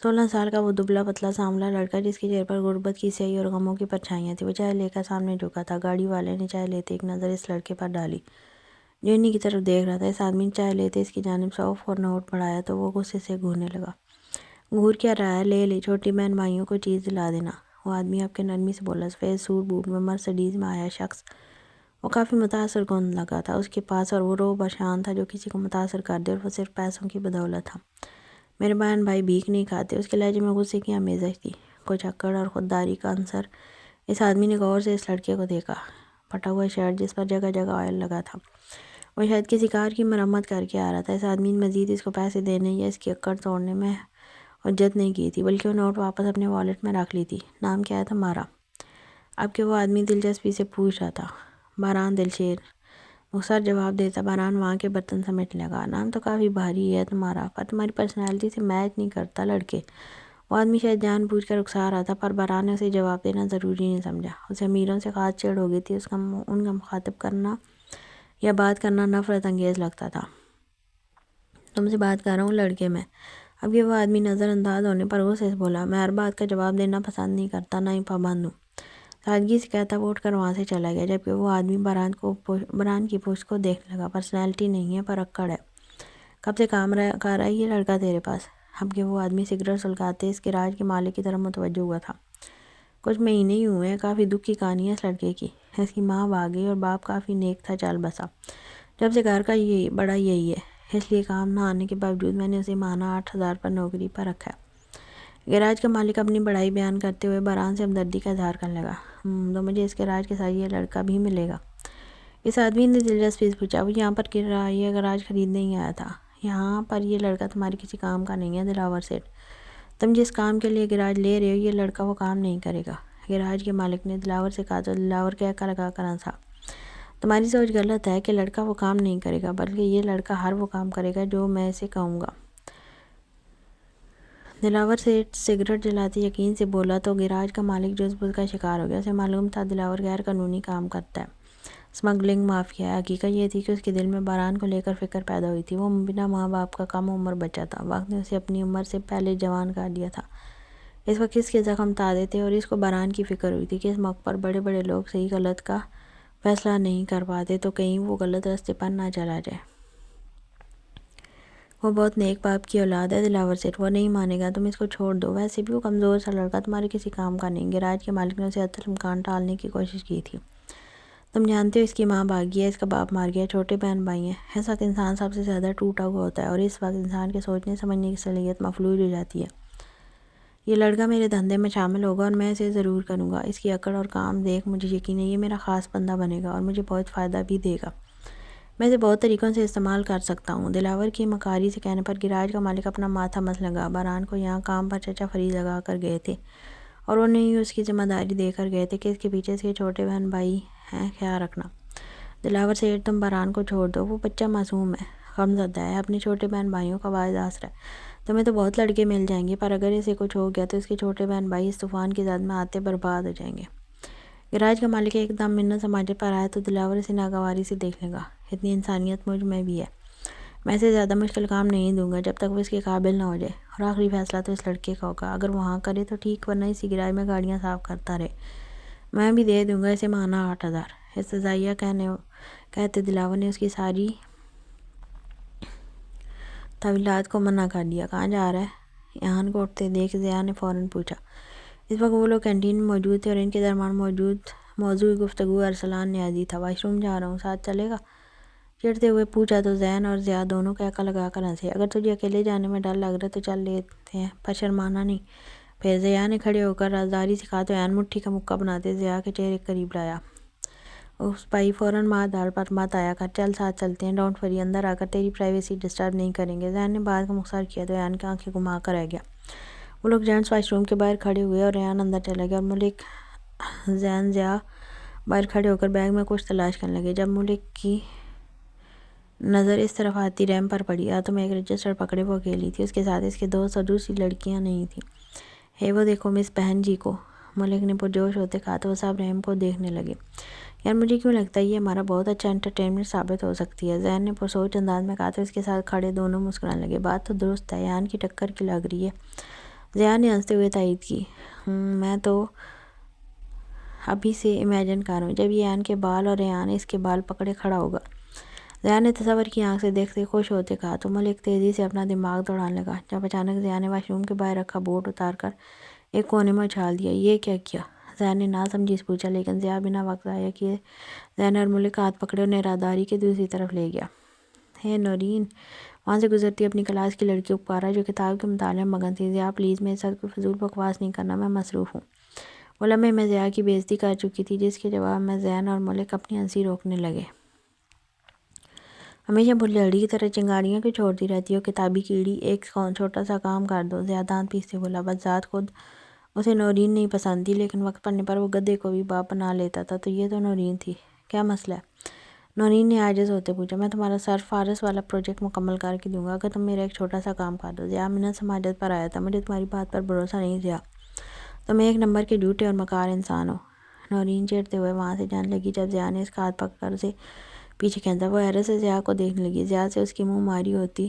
16 سال کا وہ دبلا پتلا سانولا لڑکا جس کے چہرے پر غربت کی سیاہی اور غموں کی پرچھائیاں تھیں، وہ چائے لے کر سامنے جھکا تھا۔ گاڑی والے نے چائے لیتے ایک نظر اس لڑکے پر ڈالی جو انہی کی طرف دیکھ رہا تھا۔ اس آدمی نے چائے لیتے اس کی جانب 100 اور نوٹ بڑھایا تو وہ غصے سے گھورنے لگا۔ گھور کیا رہا ہے؟ لے چھوٹی بہن بھائیوں کو چیز دلا دینا۔ وہ آدمی آپ کے نرمی سے بولا۔ سفید سوٹ بوٹ میں مرسڈیز میں آیا شخص، وہ کافی متاثر کن لگا تھا اس کے پاس، اور وہ روب اور شان تھا جو کسی کو متاثر کر دے، اور وہ صرف پیسوں کی بدولت تھا۔ میرے بہن بھائی بھیک نہیں کھاتے۔ اس کے لہجے میں غصے کی آمیزش تھی، کچھ اکڑ اور خودداری کا عنصر۔ اس آدمی نے غور سے اس لڑکے کو دیکھا۔ پھٹا ہوا شرٹ جس پر جگہ جگہ آئل لگا تھا، وہ شاید کسی کار کی مرمت کر کے آ رہا تھا۔ اس آدمی نے مزید اس کو پیسے دینے یا اس کی اکڑ توڑنے میں حجت نہیں کی تھی، بلکہ وہ نوٹ واپس اپنے والیٹ میں رکھ لی تھی۔ نام کیا تھا تمہارا؟ اب کہ وہ آدمی دلچسپی سے پوچھ رہا تھا۔ بہران دلشیر، مختصر جواب دیتا بہران وہاں کے برتن سمیٹنے لگا۔ نام تو کافی بھاری ہے تمہارا، پر تمہاری پرسنالٹی سے میچ نہیں کرتا لڑکے۔ وہ آدمی شاید جان بوجھ کر اکسا رہا تھا، پر بہران نے اسے جواب دینا ضروری نہیں سمجھا۔ اسے امیروں سے خاص چڑ ہو گئی تھی، ان کا مخاطب کرنا یا بات کرنا نفرت انگیز لگتا تھا۔ تم سے بات کر رہا ہوں لڑکے میں، اب یہ وہ آدمی نظر انداز ہونے پر غصے سے بولا، میں ہر بات کا جواب دینا پسند نہیں کرتا، نہ ہی پابند ہوں۔ سادگی سے کہتا وہ اٹھ کر وہاں سے چلا گیا، جبکہ وہ آدمی برہان کی پشت کو دیکھنے لگا۔ پرسنالٹی نہیں ہے پر اکڑ ہے۔ کب سے کام کر رہا ہے یہ لڑکا تیرے پاس؟ اب کہ وہ آدمی سگریٹ سلگاتے اس گراج کے مالک کی طرف متوجہ ہوا تھا۔ کچھ مہینے ہی ہوئے ہیں، کافی دکھ کی کہانی ہے اس لڑکے کی۔ اس کی ماں بھاگ گئی اور باپ کافی نیک تھا، چال بسا۔ جب سے گھر کا بڑا یہی ہے، اس لیے کام نہ آنے کے باوجود میں نے اسے ماہانہ 8,000 پر نوکری پر رکھا ہے۔ گراج کا مالک اپنی بڑائی بیان کرتے ہوئے برہان سے ہمدردی کا اظہار کرنے لگا۔ تو مجھے اس گراج کے ساتھ یہ لڑکا بھی ملے گا؟ اس آدمی نے دلچسپی سے پوچھا۔ وہ یہاں پر کرایہ گراج خریدنے ہی آیا تھا۔ یہاں پر یہ لڑکا تمہارے کسی کام کا نہیں ہے دلاور سیٹھ۔ تم جس کام کے لیے گراج لے رہے ہو یہ لڑکا وہ کام نہیں کرے گا۔ گراج کے مالک نے دلاور سے کہا تو دلاور کہہ کر لگا کر ہنسا۔ تمہاری سوچ غلط ہے کہ لڑکا وہ کام نہیں کرے گا، بلکہ یہ لڑکا ہر وہ کام کرے گا جو میں اسے کہوں گا۔ دلاور سیٹھ سگریٹ جلاتے یقین سے بولا تو گراج کا مالک جو اس بت کا شکار ہو گیا۔ اسے معلوم تھا دلاور غیر قانونی کام کرتا ہے، سمگلنگ مافیا ہے۔ حقیقت یہ تھی کہ اس کے دل میں برہان کو لے کر فکر پیدا ہوئی تھی۔ وہ بنا ماں باپ کا کم عمر بچہ تھا، وقت نے اسے اپنی عمر سے پہلے جوان کر دیا تھا۔ اس وقت اس کے زخم تازے تھے اور اس کو برہان کی فکر ہوئی تھی کہ اس موقع پر بڑے بڑے لوگ صحیح غلط کا فیصلہ نہیں کر پاتے تو کہیں وہ غلط راستے پر نہ چلا جائے۔ وہ بہت نیک باپ کی اولاد ہے دلاور سیٹھ، وہ نہیں مانے گا، تم اس کو چھوڑ دو۔ ویسے بھی وہ کمزور سا لڑکا تمہارے کسی کام کا نہیں۔ گراج کے مالک نے اسے اصل مکان ٹالنے کی کوشش کی تھی۔ تم جانتے ہو اس کی ماں بھاگی ہے، اس کا باپ مار گیا، چھوٹے بہن بھائی ہیں۔ اس وقت انسان سب سے زیادہ ٹوٹا ہوا ہوتا ہے اور اس وقت انسان کے سوچنے سمجھنے کی صلاحیت مفلوج ہو جاتی ہے۔ یہ لڑکا میرے دھندے میں شامل ہوگا اور میں اسے ضرور کروں گا۔ اس کی اکڑ اور کام دیکھ مجھے یقین ہے یہ میرا خاص بندہ بنے گا اور مجھے بہت فائدہ بھی دے گا۔ میں اسے بہت طریقوں سے استعمال کر سکتا ہوں۔ دلاور کی مکاری سے کہنے پر گراج کا مالک اپنا ماتھا مس لگا۔ برہان کو یہاں کام پر چچا فرید لگا کر گئے تھے اور انہیں ہی اس کی ذمہ داری دے کر گئے تھے کہ اس کے پیچھے اس کے چھوٹے بہن بھائی ہیں، خیال رکھنا۔ دلاور سیٹھ تم برہان کو چھوڑ دو، وہ بچہ معصوم ہے، غمزدہ ہے، اپنے چھوٹے بہن بھائیوں کا واحد آسرا ہے۔ تمہیں تو بہت لڑکے مل جائیں گے پر اگر اسے کچھ ہو گیا تو اس کے چھوٹے بہن بھائی اس طوفان کی زد میں آتے برباد ہو جائیں گے۔ گراج کا مالک ایک دم منت سماجت پر آیا تو دلاور اسے ناگواری سے دیکھنے لگا۔ اتنی انسانیت مجھ میں بھی ہے، میں اسے زیادہ مشکل کام نہیں دوں گا جب تک وہ اس کے قابل نہ ہو جائے، اور آخری فیصلہ تو اس لڑکے کا ہوگا۔ اگر وہ ہاں کرے تو ٹھیک، ورنہ اسی گراج میں گاڑیاں صاف کرتا رہے۔ میں بھی دے دوں گا اسے ماہانہ 8,000۔ استضافیہ کہتے دلاور نے اس کی ساری طویلات کو منع کر دیا۔ کہاں جا رہا ہے؟ ایان کو اٹھتے دیکھ ضیاء نے فوراً پوچھا۔ اس وقت وہ لوگ کینٹین میں موجود تھے اور ان کے درمیان موضوع گفتگو ارسلان نیازی تھا۔ واش روم جا رہا ہوں، ساتھ چلے گا؟ چڑھتے ہوئے پوچھا تو زین اور ضیاء دونوں کہکا لگا کر ہنسے۔ اگر تجھے اکیلے جانے میں ڈر لگ رہا ہے تو چل لیتے ہیں، پر شرمانا نہیں۔ پھر ضیاء نے کھڑے ہو کر رازداری سے کہا تو ایان مٹھی کا مکہ بناتے ضیاء کے چہرے کے قریب لایا۔ اس بھائی فوراً مار داڑھ پر مت آیا کر، چل ساتھ چلتے ہیں، ڈونٹ وری، اندر آ کر تیری پرائیویسی ڈسٹرب نہیں کریں گے۔ زین نے بات کو مختصر کیا تو ایان کی آنکھیں گھما کر رہ گیا۔ وہ لوگ جینٹس واش روم کے باہر کھڑے ہوئے اور ایان اندر چلا گیا اور ملک زین ضیاء باہر کھڑے ہو کر بیگ میں کچھ تلاش کرنے لگے۔ جب ملک کی نظر اس طرف آتی رحم پر پڑی۔ ہاتھوں میں ایک رجسٹر پکڑے وہ اکیلی تھی، اس کے ساتھ اس کے دوست اور دوسری لڑکیاں نہیں تھیں۔ ہے وہ دیکھو مس بہن جی کو، ملک نے پرجوش ہوتے کہا تو وہ سب رحم کو دیکھنے لگے۔ یار مجھے کیوں لگتا ہے یہ ہمارا بہت اچھا انٹرٹینمنٹ ثابت ہو سکتی ہے، زین نے پرسوچ انداز میں کہا تو اس کے ساتھ کھڑے دونوں مسکرانے لگے۔ بات تو درست ہے، ایان کی ٹکر کی لگ رہی ہے، ضیاء نے ہنستے ہوئے تائید کی۔ میں تو ابھی سے امیجن کر رہا ہوں جب یہ ایان کے بال اور ایان اس کے بال پکڑے کھڑا ہوگا۔ ضیاء نے تصور کی آنکھ سے دیکھتے خوش ہوتے کہا تو ملک تیزی سے اپنا دماغ دوڑانے لگا، جب اچانک ضیاء نے واش روم کے باہر رکھا بورڈ اتار کر ایک کونے میں اچھال دیا۔ یہ کیا کیا؟ ضیاء نے ناسمجھی سے پوچھا، لیکن ضیاء بنا وقت ضائع کیے زین اور ملک کا ہاتھ پکڑے انہیں راہداری کے دوسری طرف لے گیا۔ ہے نورین، وہاں سے گزرتی اپنی کلاس کی لڑکی کو پکارا جو کتاب کے مطالعے میں مگن تھی۔ ضیاء پلیز میرے ساتھ کوئی فضول بکواس نہیں کرنا، میں مصروف ہوں۔ وہ لمحے میں ضیاء کی بے عزتی کر چکی تھی جس کے جواب میں زین اور ملک اپنی ہنسی روکنے لگے۔ ہمیشہ بھلیڑی کی طرح چنگاریاں کیوں چھوڑتی رہتی ہو کتابی کیڑی، ایک چھوٹا سا کام کر دو۔ ضیاء دانت پیستے بولا۔ بس ذات خود اسے نورین نہیں پسند تھی، لیکن وقت پڑنے پر وہ گدھے کو بھی باپ بنا لیتا تھا، تو یہ تو نورین تھی، کیا مسئلہ ہے؟ نورین نے عاجز ہوتے پوچھا۔ میں تمہارا سرفارس والا پروجیکٹ مکمل کر کے دوں گا اگر تم میرا ایک چھوٹا سا کام کر دو۔ ضیاء منت سماجت پر آیا تھا۔ مجھے تمہاری بات پر بھروسہ نہیں ضیاء، تم ایک نمبر کے جھوٹے اور مکار انسان ہو۔ نورین چڑھتے ہوئے وہاں سے جانے لگی جب ضیاء نے اس کا ہاتھ پکڑ کر اسے پیچھے کھینچا۔ وہ حیرت سے ضیاء کو دیکھنے لگی۔ ضیاء سے اس کی منہ ماری ہوتی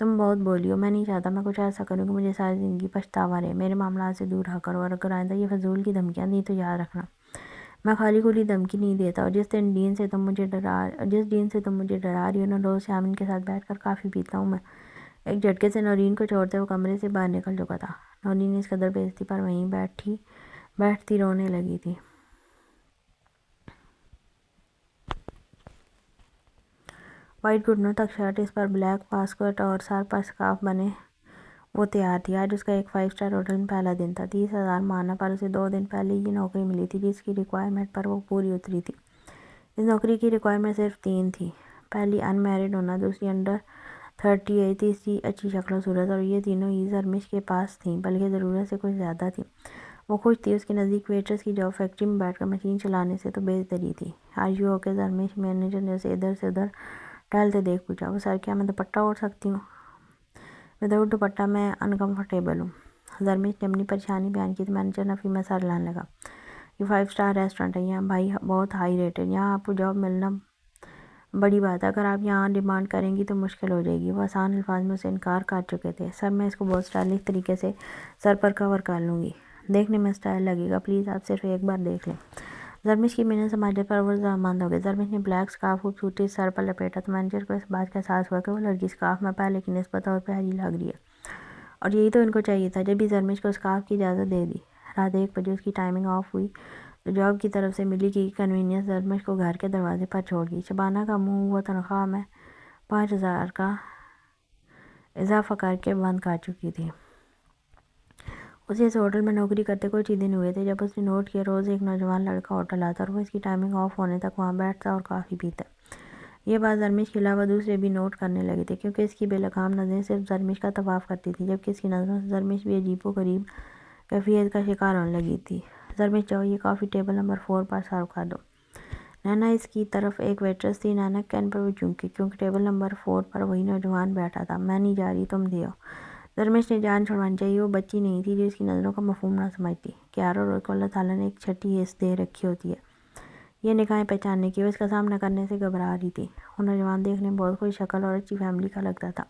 تم بہت بولی ہو، میں نہیں چاہتا میں کچھ ایسا کروں کہ مجھے ساری زندگی پچھتاوا رہے۔ میرے معاملات سے دور رہا کرو، اور اگر آئندہ یہ فضول کی دھمکیاں دی تو یاد رکھنا میں خالی کھلی دھمکی نہیں دیتا، اور جس دین سے تم مجھے ڈرا رہی ہو نا، روز یامین کے ساتھ بیٹھ کر کافی پیتا ہوں میں۔ ایک جھٹکے سے نورین کو چھوڑتے وہ کمرے سے باہر نکل چکا تھا۔ نورین اس قدر بےعزتی پر وہیں بیٹھتی رونے لگی تھی۔ وائٹ گھٹنوں تک شرٹ، اس پر بلیک واسکٹ اور سر پر سکارف بنے وہ تیار تھی۔ آج اس کا ایک 5 اسٹار ہوٹل میں پہلا دن تھا۔ 30,000 ماہانہ پر اسے 2 دن پہلے یہ نوکری ملی تھی جس کی ریکوائرمنٹ پر وہ پوری اتری تھی۔ اس نوکری کی ریکوائرمنٹ صرف 3 تھی۔ پہلی ان میرڈ ہونا، دوسری انڈر 30 ایج، تیسری اچھی شکل و صورت، اور یہ تینوں ہی زرمش کے پاس تھیں، بلکہ ضرورت سے کچھ زیادہ تھیں۔ وہ خوش تھی۔ اس کے نزدیک ویٹرس کی جاب فیکٹری میں بیٹھ کر مشین چلانے سے تو بہتری تھی۔ Are you okay Zarmish? Manager نے اسے ادھر سے ادھر ٹہلتے دیکھ پوچھا۔ وہ سر، کیا میں دوپٹہ اوڑھ سکتی ہوں؟ وداؤٹ دوپٹہ میں انکمفرٹیبل ہوں۔ زرمش نے اپنی پریشانی بیان کی تو مینیجر نفی میں سر ہلانے لگا۔ یہ 5 اسٹار ریسٹورنٹ ہے، یہاں بھائی بہت ہائی ریٹڈ، یہاں آپ کو جاب ملنا بڑی بات ہے، اگر آپ یہاں ڈیمانڈ کریں گی تو مشکل ہو جائے گی۔ وہ آسان الفاظ میں اسے انکار کر چکے تھے۔ سر، میں اس کو بہت اسٹائلش طریقے سے سر پر کور کر لوں گی، دیکھنے میں اسٹائل لگے گا، پلیز آپ صرف ایک بار دیکھ لیں۔ زرمش کی محنت سماجت پر وہ رضامند ہو گئے۔ زرمش نے بلیک سکارف خوبصورتی سے سر پر لپیٹا تو مینیجر کو اس بات کا احساس ہوا کہ وہ لڑکی سکارف میں پہلے کی نسبت اور پیاری لگ رہی ہے، اور یہی تو ان کو چاہیے تھا۔ جب بھی زرمش کو سکارف کی اجازت دے دی، رات 1 بجے اس کی ٹائمنگ آف ہوئی تو جاب کی طرف سے ملی کی کنوینئنس زرمش کو گھر کے دروازے پر چھوڑ گئی۔ شبانہ کا منہ وہ تنخواہ میں 5,000 کا اضافہ کر کے بند کر چکی تھی۔ اسے اس ہوٹل میں نوکری کرتے کچھ ہی دن ہوئے تھے جب اس نے نوٹ کیا روز ایک نوجوان لڑکا ہوٹل آتا اور وہ اس کی ٹائمنگ آف ہونے تک وہاں بیٹھتا اور کافی پیتا۔ یہ بات زرمش کے علاوہ دوسرے بھی نوٹ کرنے لگے تھے، کیونکہ اس کی بے لگام نظریں صرف زرمش کا طواف کرتی تھیں، جبکہ اس کی نظروں سے زرمش بھی عجیب و غریب کیفیت کا شکار ہونے لگی تھی۔ زرمش، جاؤ یہ کافی ٹیبل نمبر 4 پر سرو کر دو۔ نینا اس کی طرف ایک ویٹرس تھی۔ نینا کین پر وہ چونکی کیونکہ ٹیبل نمبر 4 پر وہی نوجوان بیٹھا تھا۔ میں نہیں جا رہی، تم دیو۔ زرمش نے جان چھڑوانی چاہیے، وہ بچی نہیں تھی جو اس کی نظروں کا مفہوم نہ سمجھتی کہ ہر روز کو اللہ تعالیٰ نے ایک چھٹی حص دے رکھی ہوتی ہے یہ نگاہیں پہچاننے کی۔ وہ اس کا سامنا کرنے سے گھبرا رہی تھی۔ وہ نوجوان دیکھنے میں بہت خوش شکل اور اچھی فیملی کا لگتا تھا۔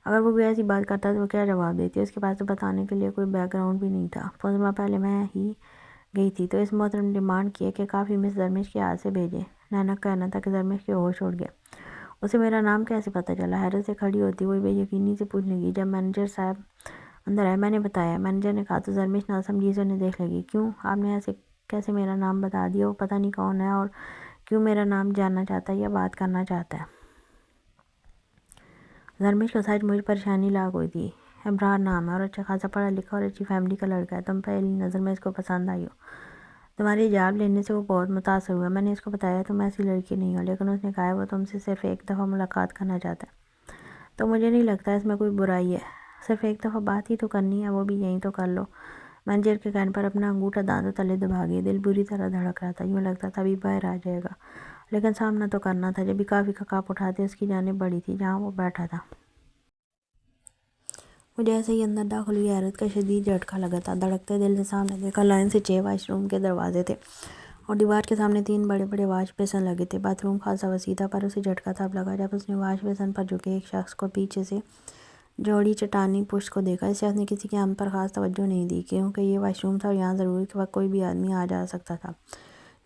اگر وہ کوئی ایسی بات کرتا تو وہ کیا جواب دیتی؟ اس کے پاس تو بتانے کے لیے کوئی بیک گراؤنڈ بھی نہیں تھا۔ 15 ماہ پہلے میں ہی گئی تھی تو اس محترم نے ڈیمانڈ کی کہ کافی مس زرمش کے ہاتھ سے بھیجیں۔ نینا کا کہنا تھا کہ زرمش کے ہوش اڑ گیا۔ اسے میرا نام کیسے پتہ چلا؟ حیرت سے کھڑی ہوتی وہ بے یقینی سے پوچھنے لگی۔ جب مینیجر صاحب اندر آئے میں نے بتایا، مینیجر نے کہا۔ تو زرمش نہ سمجھی سے انہیں دیکھ لگی۔ کیوں؟ آپ نے ایسے کیسے میرا نام بتا دیا؟ وہ پتہ نہیں کون ہے اور کیوں میرا نام جاننا چاہتا ہے یا بات کرنا چاہتا ہے؟ زرمش کو سچ مجھ پریشانی لاحق ہوئی تھی۔ ابرار نام ہے اور اچھا خاصا پڑھا لکھا اور اچھی فیملی کا لڑکا ہے، تم پہلی نظر میں اس کو پسند آئی ہو۔ تمہاری حجاب لینے سے وہ بہت متاثر ہوا۔ میں نے اس کو بتایا تم ایسی لڑکی نہیں ہو، لیکن اس نے کہا ہے وہ تم سے صرف ایک دفعہ ملاقات کرنا چاہتا ہے۔ تو مجھے نہیں لگتا اس میں کوئی برائی ہے، صرف ایک دفعہ بات ہی تو کرنی ہے، وہ بھی یہیں تو کر لو۔ مینیجر کے کہنے پر اپنا انگوٹھا دانتوں تلے دبا گئی۔ دل بری طرح دھڑک رہا تھا، یوں لگتا تھا ابھی باہر آ جائے گا، لیکن سامنا تو کرنا تھا۔ جب بھی کافی کا کپ اٹھاتے اس کی جانب بڑھی تھی جہاں وہ بیٹھا تھا۔ وہ جیسے ہی اندر داخل ہوئی حیرت کا شدید جھٹکا لگا تھا۔ دھڑکتے دل سے سامنے دیکھا، لائن سے 6 واش روم کے دروازے تھے اور دیوار کے سامنے 3 بڑے بڑے واش بیسن لگے تھے۔ باتھ روم خاصا وسیع تھا، پر اسے جھٹکا تب لگا جب اس نے واش بیسن پر جھکے ایک شخص کو پیچھے سے جوڑی چٹانی پشت کو دیکھا۔ اس شخص نے کسی کے آمد پر خاص توجہ نہیں دی کیونکہ یہ واش روم تھا اور یہاں ضرورت کے وقت کوئی بھی آدمی آ جا سکتا تھا۔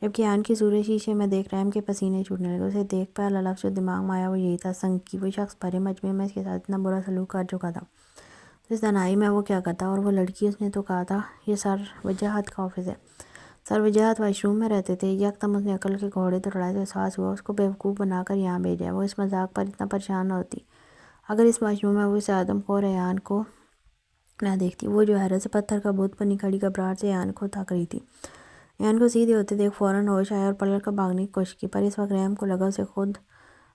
جبکہ ایان کی صورت شیشے میں دیکھ رحم کے پسینے چھوٹنے لگے۔ اسے دیکھ پہلا لفظ جو دماغ میں آیا وہ یہی تھا، سنکی۔ وہ شخص بھرے مجمع میں اس کے ساتھ اتنا برا سلوک کر چکا تھا تو اس تنہائی میں وہ کیا کرتا؟ اور وہ لڑکی، اس نے تو کہا تھا یہ سر وجاہت کا آفس ہے۔ سر وجاہت واش روم میں رہتے تھے؟ یکدم اس نے عقل کے گھوڑے دوڑائے تو احساس ہوا اس کو بیوقوف بنا کر یہاں بھیجا ہے۔ وہ اس مذاق پر اتنا پریشان نہ ہوتی اگر اس واش روم میں وہ اس آدم خور ایان کو نہ دیکھتی۔ وہ جو حیرت سے پتھر کا بت بنی کھڑی گھبراہٹ سے ایان کو تک رہی تھی۔ ایان کو سیدھے ہوتے دیکھ فوراً ہوش آیا اور پلٹ کر بھاگنے کی کوشش کی، پر اس وقت رحم کو لگا اسے خود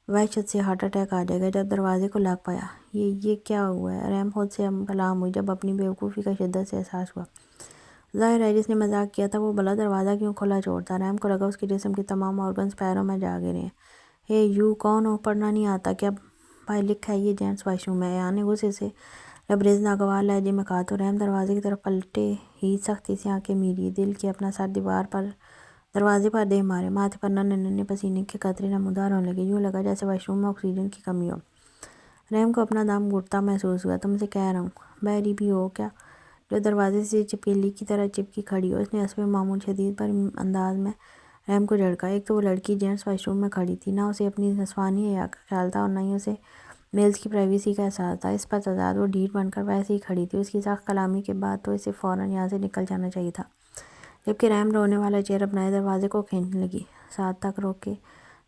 وحشت سے ہارٹ اٹیک آ جائے گا جب دروازے کو لگ پایا۔ یہ کیا ہوا ہے؟ رحم خود سے کلام ہوئی جب اپنی بیوقوفی کا شدت سے احساس ہوا۔ ظاہر ہے جس نے مذاق کیا تھا وہ بھلا دروازہ کیوں کھلا چھوڑتا؟ رحم کو لگا اس کے جسم کے تمام آرگنز پیروں میں جا گرے ہیں۔ ہے یو کون ہو؟ پڑھنا نہیں آتا کیا؟ بھائی لکھا ہے یہ جینٹس واش روم ہے۔ ایان نے غصے سے لبریز ناگوار لہجے میں کہا تو رحم دروازے کی طرف پلٹے ہی سختی سے آنکھیں میری، دل کے اپنا سر دیوار پر دروازے پر دے مارے، ماتھے پر ننھے ننھے پسینے کے قطرے نمودار ہونے لگے۔ یوں لگا جیسے واش روم میں آکسیجن کی کمی ہو۔ رحم کو اپنا دم گھٹتا محسوس ہوا۔ تم سے کہہ رہا ہوں، بحری بھی ہو کیا جو دروازے سے چپکیلی کی طرح چپکی کھڑی ہو۔ اس نے حسب معمول شدید پر انداز میں رحم کو جھڑکا۔ ایک تو وہ لڑکی جینٹس واش روم میں کھڑی تھی، نہ اسے اپنی نسوانی حیا کا خیال تھا اور نہ ہی اسے میلز کی پرائیویسی کا احساس تھا۔ اس پر تضاد وہ ڈھیٹ بن کر ویسے ہی کھڑی تھی۔ اس کی سخت کلامی کے بعد تو اسے فوراً یہاں سے نکل جانا چاہیے تھا، جبکہ رحم رونے والا چہرہ اپنائے دروازے کو کھینچنے لگی،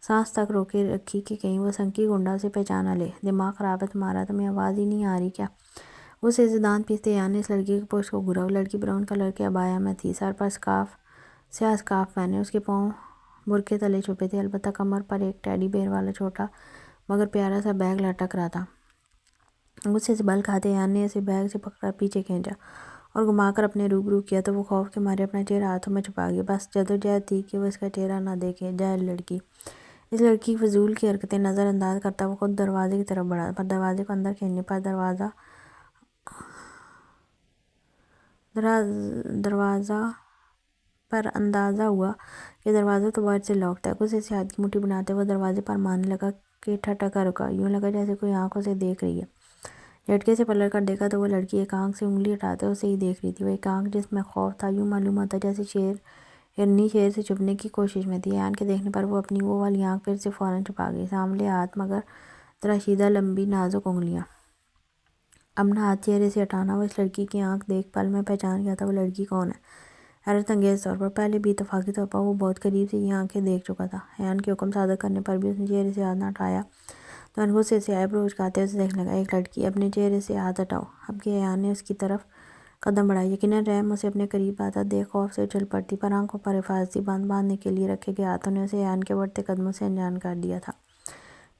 سانس تک روکے رکھی کہ کہیں وہ سنکی گنڈا اسے پہچان نہ لے۔ دماغ خراب ہے تمہارا؟ تمہیں آواز ہی نہیں آ رہی کیا؟ اسے دانت پیستے ایان نے اس لڑکی کی پشت کو گھورا۔ وہ لڑکی براؤن کلر کے عبایا میں تھی، سر پر سیاہ اسکارف پہنے، اس کے پاؤں برقعے تلے چھپے تھے، البتہ کمر پر ایک ٹیڈی بیئر والا چھوٹا مگر پیارا سا بیگ لٹک رہا تھا۔ غصے سے بل کھاتے ایان نے اسے بیگ سے پکڑ کر پیچھے کھینچا اور گھما کر اپنے روبرو کیا تو وہ خوف کے مارے اپنا چہرہ ہاتھوں میں چھپا گئی۔ بس جدوجہد تھی کہ وہ اس کا چہرہ نہ دیکھے۔ جاہل لڑکی! اس لڑکی کی فضول کی حرکتیں نظر انداز کرتا وہ خود دروازے کی طرف بڑھا، پر دروازے کو اندر کھینچنے پر اندازہ ہوا کہ دروازہ تو باہر سے لاک تھا۔ غصے سے ہاتھ کی مٹھی بناتے وہ دروازے پر مارنے لگا کہ ٹھٹکا رکا، یوں لگا جیسے کوئی آنکھ اسے دیکھ رہی ہے۔ جھٹکے سے پلٹ کر دیکھا تو وہ لڑکی ایک آنکھ سے انگلی ہٹاتے اسے ہی دیکھ رہی تھی۔ وہ ایک آنکھ جس میں خوف تھا، یوں معلوم ہوتا جیسے ہرنی شیر سے چھپنے کی کوشش میں تھی۔ ایان کے دیکھنے پر وہ اپنی وہ والی آنکھ پھر سے فوراً چھپا گئی۔ سانولے ہاتھ، مگر تراشیدہ، لمبی نازک انگلیاں۔ اپنا ہاتھ چہرے سے ہٹانا۔ وہ اس لڑکی کی آنکھ دیکھ پل میں پہچان گیا تھا وہ لڑکی کون ہے۔ حیرت انگیز طور پر پہلے بھی اتفاقی طور پر وہ بہت قریب سے یہ آنکھیں دیکھ چکا تھا۔ ایان کے حکم صادر کرنے پر بھی اس نے چہرے سے ہاتھ نہ ہٹایا تو ان غصے سے آئیبرو اچکاتے اسے دیکھنے لگا۔ ایک لڑکی! اپنے چہرے سے ہاتھ ہٹاؤ اب کہ ایان نے اس کی طرف قدم بڑھائے۔ یقیناً رحم اسے اپنے قریب آتا دیکھ خوف سے اچھل پڑتی، پر آنکھوں پر حفاظتی بند باندھنے کے لیے رکھے گئے ہاتھوں نے اسے ایان کے بڑھتے قدموں سے انجان کر دیا تھا،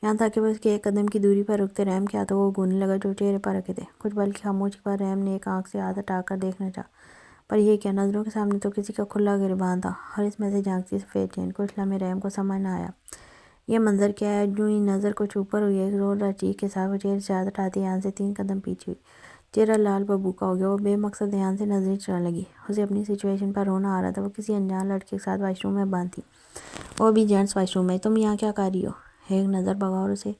یہاں تک کہ وہ اس کے ایک قدم کی دوری پر رکتے رحم کے ہاتھوں کو گھورنے لگا جو چہرے پر رکھے تھے۔ کچھ پل کی خاموشی پر رحم نے ایک آنکھ سے ہاتھ ہٹا کر دیکھنا چاہا، پر یہ کیا! نظروں کے سامنے تو کسی کا کھلا گریباں تھا اور اس میں سے جھانکتی سفید چین۔ کچھ لمحے رحم کو سمجھ نہ آیا یہ منظر کیا ہے۔ جوں ہی نظر کچھ اوپر ہوئی، ایک زوردار چیخ کے ساتھ وہ چہرے سے ہاتھ ہٹاتی ایان سے 3 قدم پیچھے ہوئی۔ چہرہ لال بھبوکا ہو گیا۔ وہ بے مقصد ایان سے نظریں چرانے لگی۔ اسے اپنی سچویشن پر رونا آ رہا تھا۔ وہ کسی انجان لڑکے کے ساتھ واش روم میں بند تھی، وہ بھی جینٹس واش روم میں۔ تم یہاں کیا کر رہی ہو؟ ایک نظر بغور اسے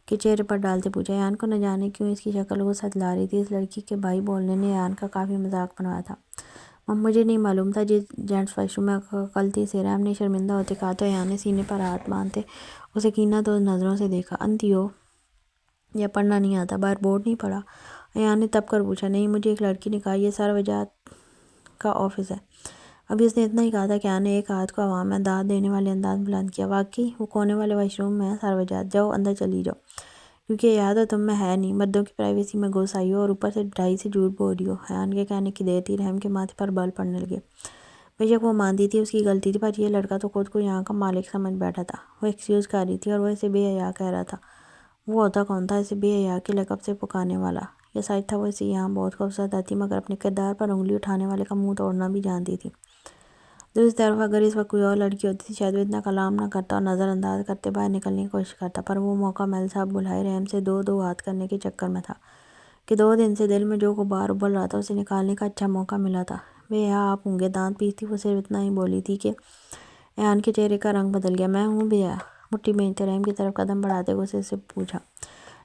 کے چہرے پر ڈالتے پوچھا۔ ایان کو نہ جانے کیوں اس کی شکل غصہ دلا رہی تھی۔ اس لڑکی کے بھائی بولنے نے ایان کا کافی مذاق بنوایا تھا۔ مجھے نہیں معلوم تھا جینٹس واش روم میں غلطی سے، رحم نے شرمندہ ہوتے کہا تو ایان نے سینے پر ہاتھ باندھتے اسے کینہ توز نظروں سے دیکھا۔ انتی ہو یا پڑھنا نہیں آتا؟ باہر بورڈ نہیں پڑھا؟ ایان نے تپ کر پوچھا۔ نہیں، مجھے ایک لڑکی نے کہا یہ سر وجاہت کا آفس ہے۔ ابھی اس نے اتنا ہی کہا تھا کہ ایان نے ایک ہاتھ کو ہوا میں داد دینے والے انداز میں بلند کیا۔ واقعی وہ کونے والے واش روم میں ہے سر وجاہت؟ جاؤ اندر چلی جاؤ، کیونکہ یہ عادت تم میں ہے نہیں، مردوں کی پرائیویسی میں گھس آئی ہو اور اوپر سے ڈھائی سے جھوٹ بول رہی ہو۔ ایان کے کہنے کی دیر تھی، رحم کے ماتھے پر بال پڑنے لگے۔ بے شک وہ مانتی تھی اس کی غلطی تھی، پر یہ لڑکا تو خود کو یہاں کا مالک سمجھ بیٹھا تھا۔ وہ ایکسکیوز کر رہی تھی اور وہ اسے بے حیا کہہ رہا تھا۔ وہ ہوتا کون تھا اسے بے حیا کے لقب سے پکارنے والا؟ یہ سچ تھا وہ اسے یہاں بہت خوفزدہ تھی، مگر اپنے کردار پر انگلی اٹھانے والے کا منہ توڑنا بھی جانتی تھی۔ دوسری طرف اگر اس وقت کوئی اور لڑکی ہوتی تھی شاید وہ اتنا کلام نہ کرتا اور نظر انداز کرتے باہر نکلنے کی کوشش کرتا، پر وہ موقع میل صاحب بلائے رحم سے دو ہاتھ کرنے کے چکر میں تھا کہ 2 دن سے دل میں جو غبار ابل رہا تھا اسے نکالنے کا اچھا موقع ملا تھا۔ بے حیا آپ ہوں گے؟ دانت پیستی وہ صرف اتنا ہی بولی تھی کہ ایان کے چہرے کا رنگ بدل گیا۔ میں ہوں بے حیا؟ مٹھی بھیجتے رحم کی طرف قدم بڑھاتے غصے سے پوچھا۔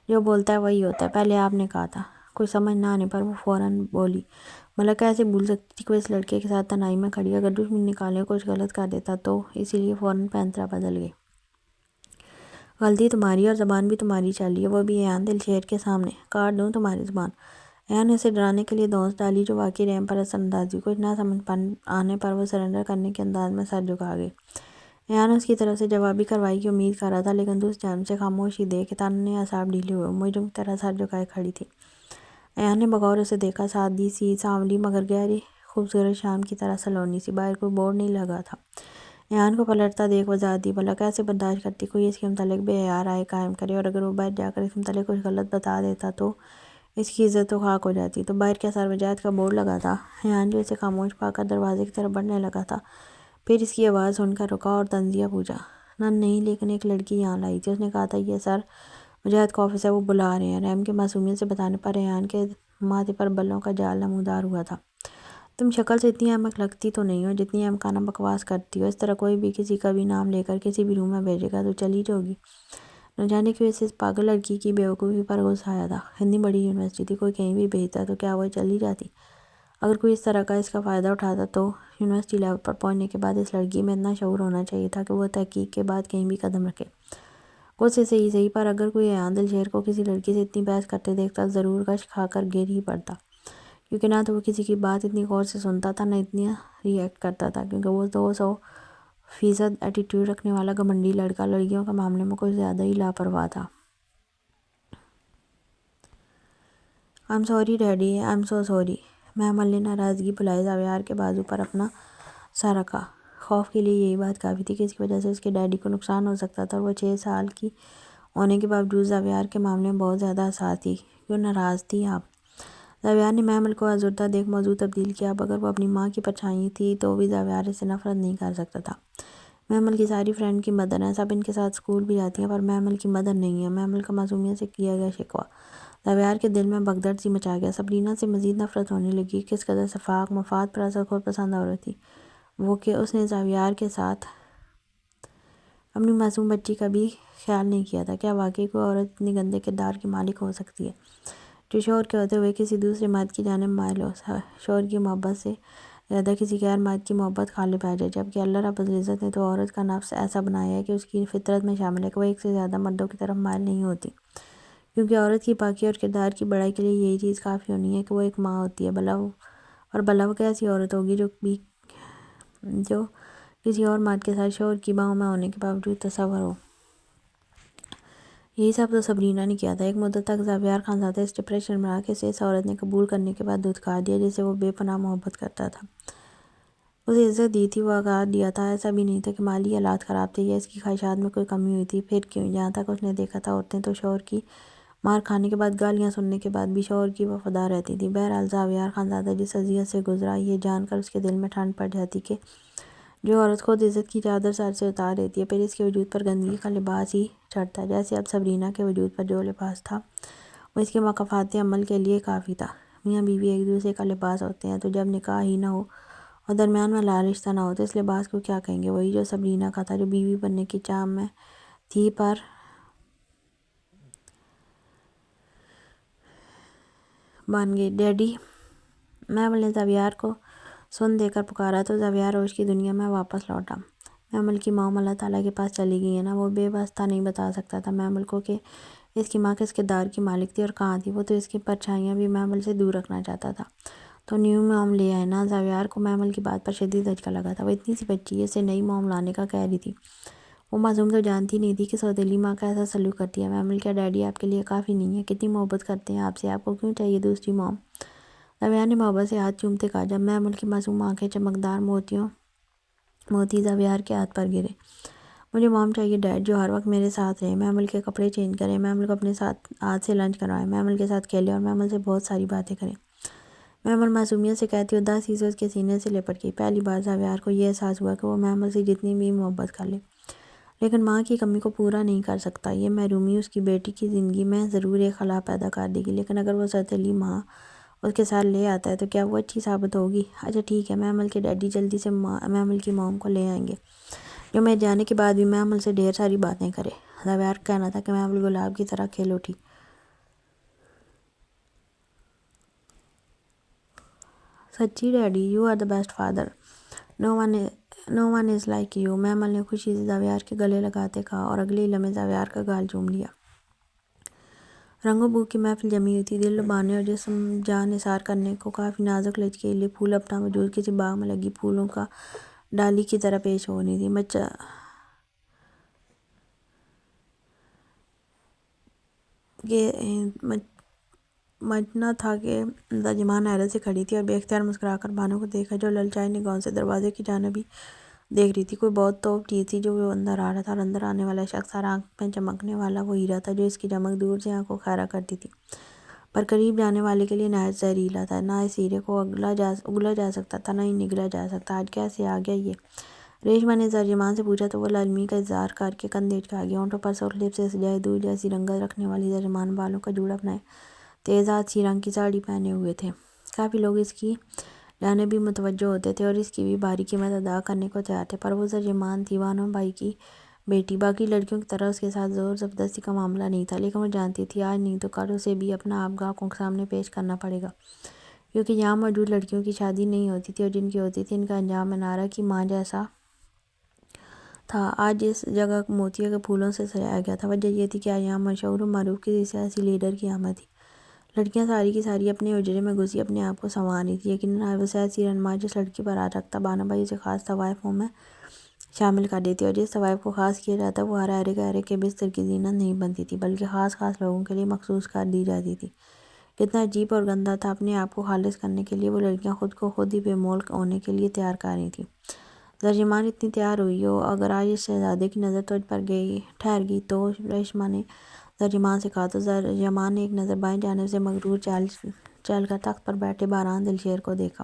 جو بولتا ہے وہی ہوتا ہے، پہلے آپ نے کہا تھا۔ کوئی سمجھ نہ آنے پر وہ فوراً بولی۔ بھلا کیسے بھول سکتی تھی کہ وہ اس لڑکے کے ساتھ تنہائی میں کھڑی، اگر دشمنی نکالنے کو کچھ غلط کر دیتا تو، اسی لیے فوراً پینترا بدل گئی۔ غلطی تمہاری اور زبان بھی تمہاری چل رہی ہے، وہ بھی ایان دلشیر کے سامنے۔ کاٹ دوں تمہاری زبان؟ ایان نے اسے ڈرانے کے لیے دھونس ڈالی جو واقعی رحم پر اثر انداز ہوئی۔ کچھ نہ سمجھ آنے پر وہ سرنڈر کرنے کے انداز میں سر جھکا گئی۔ ایان اس کی طرف سے جوابی کارروائی کی امید کر رہا تھا، لیکن دوسری جانب سے خاموشی دیکھ کے تنے اعصاب ڈھیلے ہوئے وہ مجرم کی طرح سر جھکائے کھڑی تھی۔ ایان نے بغور اسے دیکھا، سادی سی، سانولی مگر گہری خوبصورت شام کی طرح سلونی سی، باہر کوئی بورڈ نہیں لگا تھا۔ ایان کو پلٹتا دیکھ وضاحت دی۔ بھلا کیسے برداشت کرتی کوئی اس کے متعلق بے حیا رائے قائم کرے، اور اگر وہ باہر جا کر اس کے متعلق کچھ غلط بتا دیتا تو اس کی عزت تو خاک ہو جاتی۔ تو باہر کیا سر وجاہت کا بورڈ لگا تھا؟ ایان جو اسے خاموش پا کر دروازے کی طرف بڑھنے لگا تھا پھر اس کی آواز سن کر رکا اور طنزیہ پوچھا۔ نہیں، لیکن ایک لڑکی یہاں لائی تھی، اس نے کہا تھا یہ سر وجاہت کا آفس ہے، وہ بلا رہے ہیں۔ رحم کے معصومیت سے بتانے پر ایان کے ماتھے پر بلوں کا جال نمودار ہوا تھا۔ تم شکل سے اتنی احمق لگتی تو نہیں ہو جتنی احمقانہ بکواس کرتی ہو۔ اس طرح کوئی بھی کسی کا بھی نام لے کر کسی بھی روم میں بھیجے گا تو چلی جاؤ گی؟ نہ جانے کی وجہ سے اس پاگل لڑکی کی بیوقوفی پر غصہ آیا تھا۔ اتنی بڑی یونیورسٹی تھی، کوئی کہیں بھی بھیجتا تو کیا وہ چلی جاتی؟ اگر کوئی اس طرح کا اس کا فائدہ اٹھاتا تو یونیورسٹی لیول پر پہنچنے کے بعد اس لڑکی میں اتنا شعور ہونا چاہیے تھا کہ وہ تحقیق کے بعد کہیں بھی قدم رکھے۔ غصے سے ہی صحیح، پر اگر کوئی عادل شہر کو کسی لڑکی سے اتنی بحث کرتے دیکھتا ضرور غش کھا کر گر ہی پڑتا، کیونکہ نہ تو وہ کسی کی بات اتنی غور سے سنتا تھا، نہ اتنا ری ایکٹ کرتا تھا، کیونکہ وہ 200% ایٹیٹیوڈ رکھنے والا گھمنڈی لڑکا لڑکیوں کے معاملے میں کچھ زیادہ ہی لاپرواہ تھا۔ "I am sorry daddy, I am so sorry". Mehmal نے ناراضگی بھلائے زاویار کے بازو پر اپنا سر رکھا۔ خوف کے لیے یہی بات کافی تھی کہ اس کی وجہ سے اس کے ڈیڈی کو نقصان ہو سکتا تھا، اور وہ 6 سال کی ہونے کے باوجود زاویار کے معاملے میں بہت زیادہ حساس تھی۔ "کیوں ناراض تھی آپ؟" زاویار نے محمل کو آزردہ دیکھ موضوع تبدیل کیا۔ اب اگر وہ اپنی ماں کی پرچھائی تھی تو بھی زاویار اس سے نفرت نہیں کر سکتا تھا۔ محمل کی ساری فرینڈ کی مدر ہیں، سب ان کے ساتھ اسکول بھی جاتی ہیں، پر محمل کی مدر نہیں ہے۔ محمل کا معصومیت سے کیا گیا شکوہ زاویار کے دل میں بھگدڑ سی مچا گیا۔ سبرینا سے مزید نفرت ہونے لگی۔ کس قدر شفاق، مفاد پرست، خود پسند عورت تھی وہ کہ اس نے زاویار کے ساتھ اپنی معصوم بچی کا بھی خیال نہیں کیا تھا۔ کیا واقعی کوئی عورت اتنی گندے کردار کی مالک ہو سکتی ہے جو شوہر کے ہوتے ہوئے کسی دوسرے مرد کی جانب مائل ہو، شوہر کی محبت سے زیادہ کسی غیر مرد کی محبت غالب آ جائے؟ جبکہ اللہ رب العزت نے تو عورت کا نفس ایسا بنایا ہے کہ اس کی فطرت میں شامل ہے کہ وہ ایک سے زیادہ مردوں کی طرف مائل نہیں ہوتی، کیونکہ عورت کی پاکی اور کردار کی بڑائی کے لیے یہی چیز کافی ہونی ہے کہ وہ ایک ماں ہوتی ہے۔ بھلا وہ کیسی عورت ہوگی جو کسی اور مرد کے ساتھ شوہر کی باہوں میں ہونے کے باوجود تصور ہو۔ یہی سب تو سبرینا نے کیا تھا۔ ایک مدت تک زاویار خانزادہ اس ڈپریشن میں رہا کہ اسے اس عورت نے قبول کرنے کے بعد دھتکار دیا جس سے وہ بے پناہ محبت کرتا تھا۔ اسے عزت دی تھی، وہ آغار دیا تھا۔ ایسا بھی نہیں تھا کہ مالی حالات خراب تھے یا اس کی خواہشات میں کوئی کمی ہوئی تھی۔ پھر کیوں؟ جہاں تک اس نے دیکھا تھا عورتیں تو شوہر کی مار کھانے کے بعد، گالیاں سننے کے بعد بھی شوہر کی وفادار رہتی تھی۔ بہرحال زاویار خانزادہ جس اذیت سے گزرا، یہ جان کر اس کے دل میں ٹھنڈ پڑ جاتی کہ جو عورت خود عزت کی چادر سر سے اتار دیتی ہے، پھر اس کے وجود پر گندگی کا لباس ہی چڑھتا ہے۔ جیسے اب سبرینا کے وجود پر جو لباس تھا وہ اس کے مکافات عمل کے لیے کافی تھا۔ میاں بیوی ایک دوسرے کا لباس ہوتے ہیں، تو جب نکاح ہی نہ ہو اور درمیان میں لال رشتہ نہ ہو تو اس لباس کو کیا کہیں گے؟ وہی جو سبرینا کا تھا، جو بیوی بننے کی چاہ میں تھی پر بن گئی۔ "ڈیڈی"۔ محمل نے زاویار کو سن دے کر پکارا تو زاویار ہوش کی دنیا میں واپس لوٹا۔ محمل کی ماں اللہ تعالیٰ کے پاس چلی گئی ہے نا؟ وہ بے بس تھا، نہیں بتا سکتا تھا محمل کو کہ اس کی ماں کس کردار کی مالک تھی اور کہاں تھی۔ وہ تو اس کی پرچھائیاں بھی محمل سے دور رکھنا چاہتا تھا۔ "تو نیو موم لے آئے نا؟" زاویار کو محمل کی بات پر شدید دھچکا لگا تھا۔ وہ اتنی سی بچی ہے، اسے نئی موم لانے کا کہہ رہی تھی۔ وہ معصوم تو جانتی نہیں تھی کہ سوتیلی ماں کیسا سلوک کرتی ہے۔ "محمل، کیا ڈیڈی آپ کے لیے کافی نہیں ہے؟ کتنی محبت کرتے ہیں آپ سے، آپ کو کیوں چاہیے دوسری موم؟" زاویار نے محبت سے ہاتھ چومتے کہا۔ جب محمل کی معصوم آنکھیں چمکدار موتی زاویار کے ہاتھ پر گرے۔ "مجھے موم چاہیے ڈیڈ، جو ہر وقت میرے ساتھ رہے، محمل کے کپڑے چینج کرے، محمل کو اپنے ہاتھ سے لنچ کروائے، محمل کے ساتھ کھیلے اور محمل سے بہت ساری باتیں کرے"۔ محمل معصومیت سے کہتی اداسی سے اس کے سینے سے لپٹ گئی۔ پہلی بار زاویار کو یہ احساس ہوا کہ وہ محمل سے جتنی بھی محبت کر لے لیکن ماں کی کمی کو پورا نہیں کر سکتا۔ یہ محرومی اس کی بیٹی کی زندگی میں ضرور ایک خلا پیدا کر دے گی، لیکن اگر وہ سوتیلی ماں اس کے ساتھ لے آتا ہے تو کیا وہ اچھی ثابت ہوگی؟ "اچھا ٹھیک ہے، محمل کے ڈیڈی جلدی سے محمل کی موم کو لے آئیں گے، جو میرے جانے کے بعد بھی محمل سے ڈھیر ساری باتیں کرے"۔ زاویار کا کہنا تھا کہ محمل گلاب کی طرح کھل اٹھی۔ "سچی daddy, you are the best father, no one is like you". Mehmal نے خوشی سے زاویار کے گلے لگاتے کہا اور اگلے ہی لمحے زاویار کا گال چوم لیا۔ رنگ و بو کی محفل جمی ہوئی تھی۔ دل لبھانے اور جسم جاں نثار کرنے کو کافی نازک لچکیلے پھول اپنا وجود کسی باغ میں لگی پھولوں کا ڈالی کی طرح پیش ہو رہی تھی۔ مچنا تھا کہ جمان حیرت سے کھڑی تھی اور بے اختیار مسکرا کر بانو کو دیکھا جو للچائی نگاہوں سے دروازے کی جانب ہی دیکھ رہی تھی۔ کوئی بہت توپ چیز تھی جو وہ اندر آ رہا تھا، اور اندر آنے والا شخص ہر آنکھ میں چمکنے والا وہ ہیرا تھا جو اس کی چمک دور سے آنکھ کو خیرہ کرتی تھی پر قریب جانے والے کے لیے نہایت زہریلا تھا۔ نہ اس ہیرے کو اگلا جا سکتا تھا، نہ ہی نگلا جا سکتا۔ آج کیسے آ گیا یہ؟ ریشما نے ترجمان سے پوچھا تو وہ لالمی کا اظہار کر کے کندھے اچکا گیا۔ ہونٹوں پر سرخ لب سے سجائے دودھ جیسی رنگت رکھنے والی ترجمان بالوں کا جوڑا بنائے تیز آتشی رنگ کی ساڑی پہنے ہوئے تھے۔ کافی لوگ اس کی جانب بھی متوجہ ہوتے تھے اور اس کی بھی بھاری قیمت ادا کرنے کو تیار تھے، پر وہ ترجمان تھی، بانو بھائی کی بیٹی۔ باقی لڑکیوں کی طرح اس کے ساتھ زور زبردستی کا معاملہ نہیں تھا، لیکن وہ جانتی تھی آج نہیں تو کل اسے بھی اپنا آپ گاہکوں کے سامنے پیش کرنا پڑے گا، کیونکہ یہاں موجود لڑکیوں کی شادی نہیں ہوتی تھی، اور جن کی ہوتی تھی ان کا انجام منارہ کی ماں جیسا تھا۔ آج اس جگہ کو موتیوں کے پھولوں سے سجایا گیا تھا۔ وجہ یہ تھی کہ آج یہاں مشہور و معروف کسی سیاسی لیڈر کی آمد تھی۔ لڑکیاں ساری کی ساری اپنے حجرے میں گھسی اپنے آپ کو سنوار رہی تھیں۔ یقیناً آج وہ سیاسی رہنما جس لڑکی پر ہاتھ رکھتا بانو بھائی اسے خاص طوائفوں میں شامل کر دیتی، اور جس طوائف کو خاص کیا جاتا وہ ہر ہرے گہرے کے بستر کی زینت نہیں بنتی تھی، بلکہ خاص لوگوں کے لیے مخصوص کر دی جاتی تھی۔ کتنا عجیب اور گندہ تھا، اپنے آپ کو خالص کرنے کے لیے وہ لڑکیاں خود کو خود ہی بے مول ہونے کے لیے تیار کر رہی تھیں۔ ترجمان اتنی تیار ہوئی ہو، اگر آج اس شہزادے کی نظر تجھ پر ٹھہر گئی تو، ریشما نے ترجمان سے کہا۔ تو ترجمان نے ایک نظر بائیں جانب سے مغرور چل کر تخت پر بیٹھے بہرام دل شیر کو دیکھا۔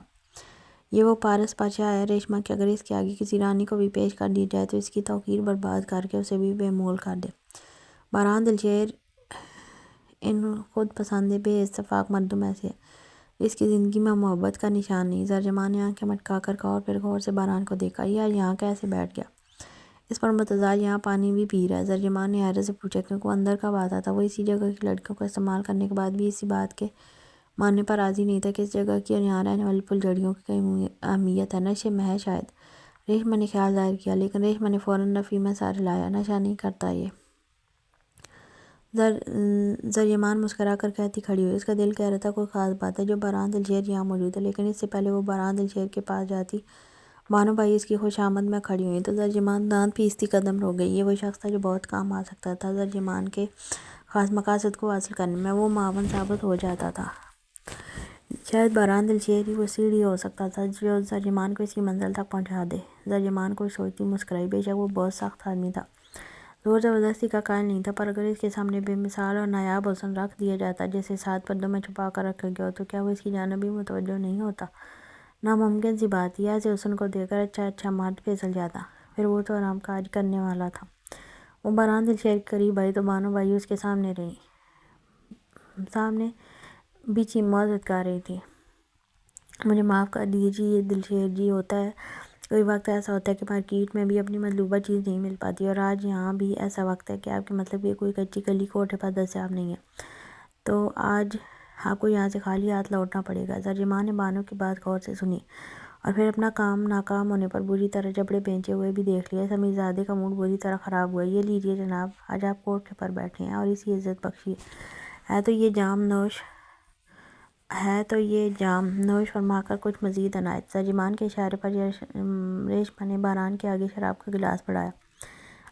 یہ وہ پارس بادشاہ ہے ریشما کہ اگر اس کے آگے کسی رانی کو بھی پیش کر دی جائے تو اس کی توقیر برباد کر کے اسے بھی بے مول کر دے۔ بہرام دل شیر ان خود پسند بے اتفاق مردوں میں سے ہے، اس کی زندگی میں محبت کا نشان نہیں۔ ترجمان نے آنکھیں مٹکا کر کہا اور پھر غور سے بہرام کو دیکھا۔ یہ یہاں کیسے بیٹھ گیا؟ اس پر متزاد یہاں پانی بھی پی رہا ہے؟ ترجمان نے حیرت سے پوچھا، کیونکہ وہ اندر کب آتا تھا وہ اسی جگہ کی لڑکیوں کو استعمال کرنے کے بعد بھی اسی بات کے ماننے پر راضی نہیں تھا کہ اس جگہ کی اور یہاں رہنے والی پھلجھڑیوں کی کئی اہمیت ہے۔ نشے میں ہے شاید، ریشما نے خیال ظاہر کیا، لیکن ریشما نے فوراً رفیع میں سر ہلایا۔ نشہ نہیں کرتا یہ، ترجمان مسکرا کر کہتی کھڑی ہوئی۔ اس کا دل کہہ رہا تھا کوئی خاص بات ہے جو بہرام دل شیر یہاں موجود ہے، لیکن اس سے پہلے وہ بہرام دل شیر کے پاس جاتی بانو بھائی اس کی خوش آمد میں کھڑی ہوئی تو ترجمان دانت پیستی قدم رو گئی۔ یہ وہ شخص تھا جو بہت کام آ سکتا تھا، ترجمان کے خاص مقاصد کو حاصل کرنے میں وہ معاون ثابت ہو جاتا تھا۔ شاید بہرام دل شیر ہی وہ سیڑھی ہو سکتا تھا جو ترجمان کو اس کی منزل تک پہنچا دے۔ ترجمان کچھ سوچتی مسکرائی۔ بے شک وہ بہت سخت آدمی تھا، زور زبردستی کا قائل نہیں تھا، پر اگر اس کے سامنے بے مثال اور نایاب حسن رکھ دیا جاتا جسے 7 پردوں میں چھپا کر رکھا گیا ہو تو کیا وہ اس کی جانب بھی متوجہ نہیں ہوتا؟ ناممکن سی بات تھی، ایسے حسن کو دیکھ کر اچھا مرد پھسل جاتا، پھر وہ تو آرام کاج کرنے والا تھا۔ وہ بہرام دل شیر کے قریب آئی تو بانو بھائی اس کے سامنے بچھی معذرت کر رہی تھی۔ مجھے معاف کر دیجیے دل شیر جی، ہوتا ہے کوئی وقت ایسا ہوتا ہے کہ مارکیٹ میں بھی اپنی مطلوبہ چیز نہیں مل پاتی، اور آج یہاں بھی ایسا وقت ہے کہ آپ کے مطلب یہ کوئی کچی گلی کوٹھے پر دستیاب نہیں ہے، تو آج آپ کو یہاں سے خالی ہاتھ لوٹنا پڑے گا۔ ترجمان نے بانو کی بات غور سے سنی اور پھر اپنا کام ناکام ہونے پر بری طرح جبڑے بھینچے ہوئے بھی دیکھ لیا۔ اس امیرزادے کا موڈ بری طرح خراب ہوا۔ یہ لیجیے جناب، آج آپ کوٹھے پر بیٹھے ہیں اور اسی عزت بخشی ہے تو یہ جام نوش فرما کر کچھ مزید عنایت۔ ترجمان کے اشارے پر ریشما نے بہرام کے آگے شراب کا گلاس بڑھایا،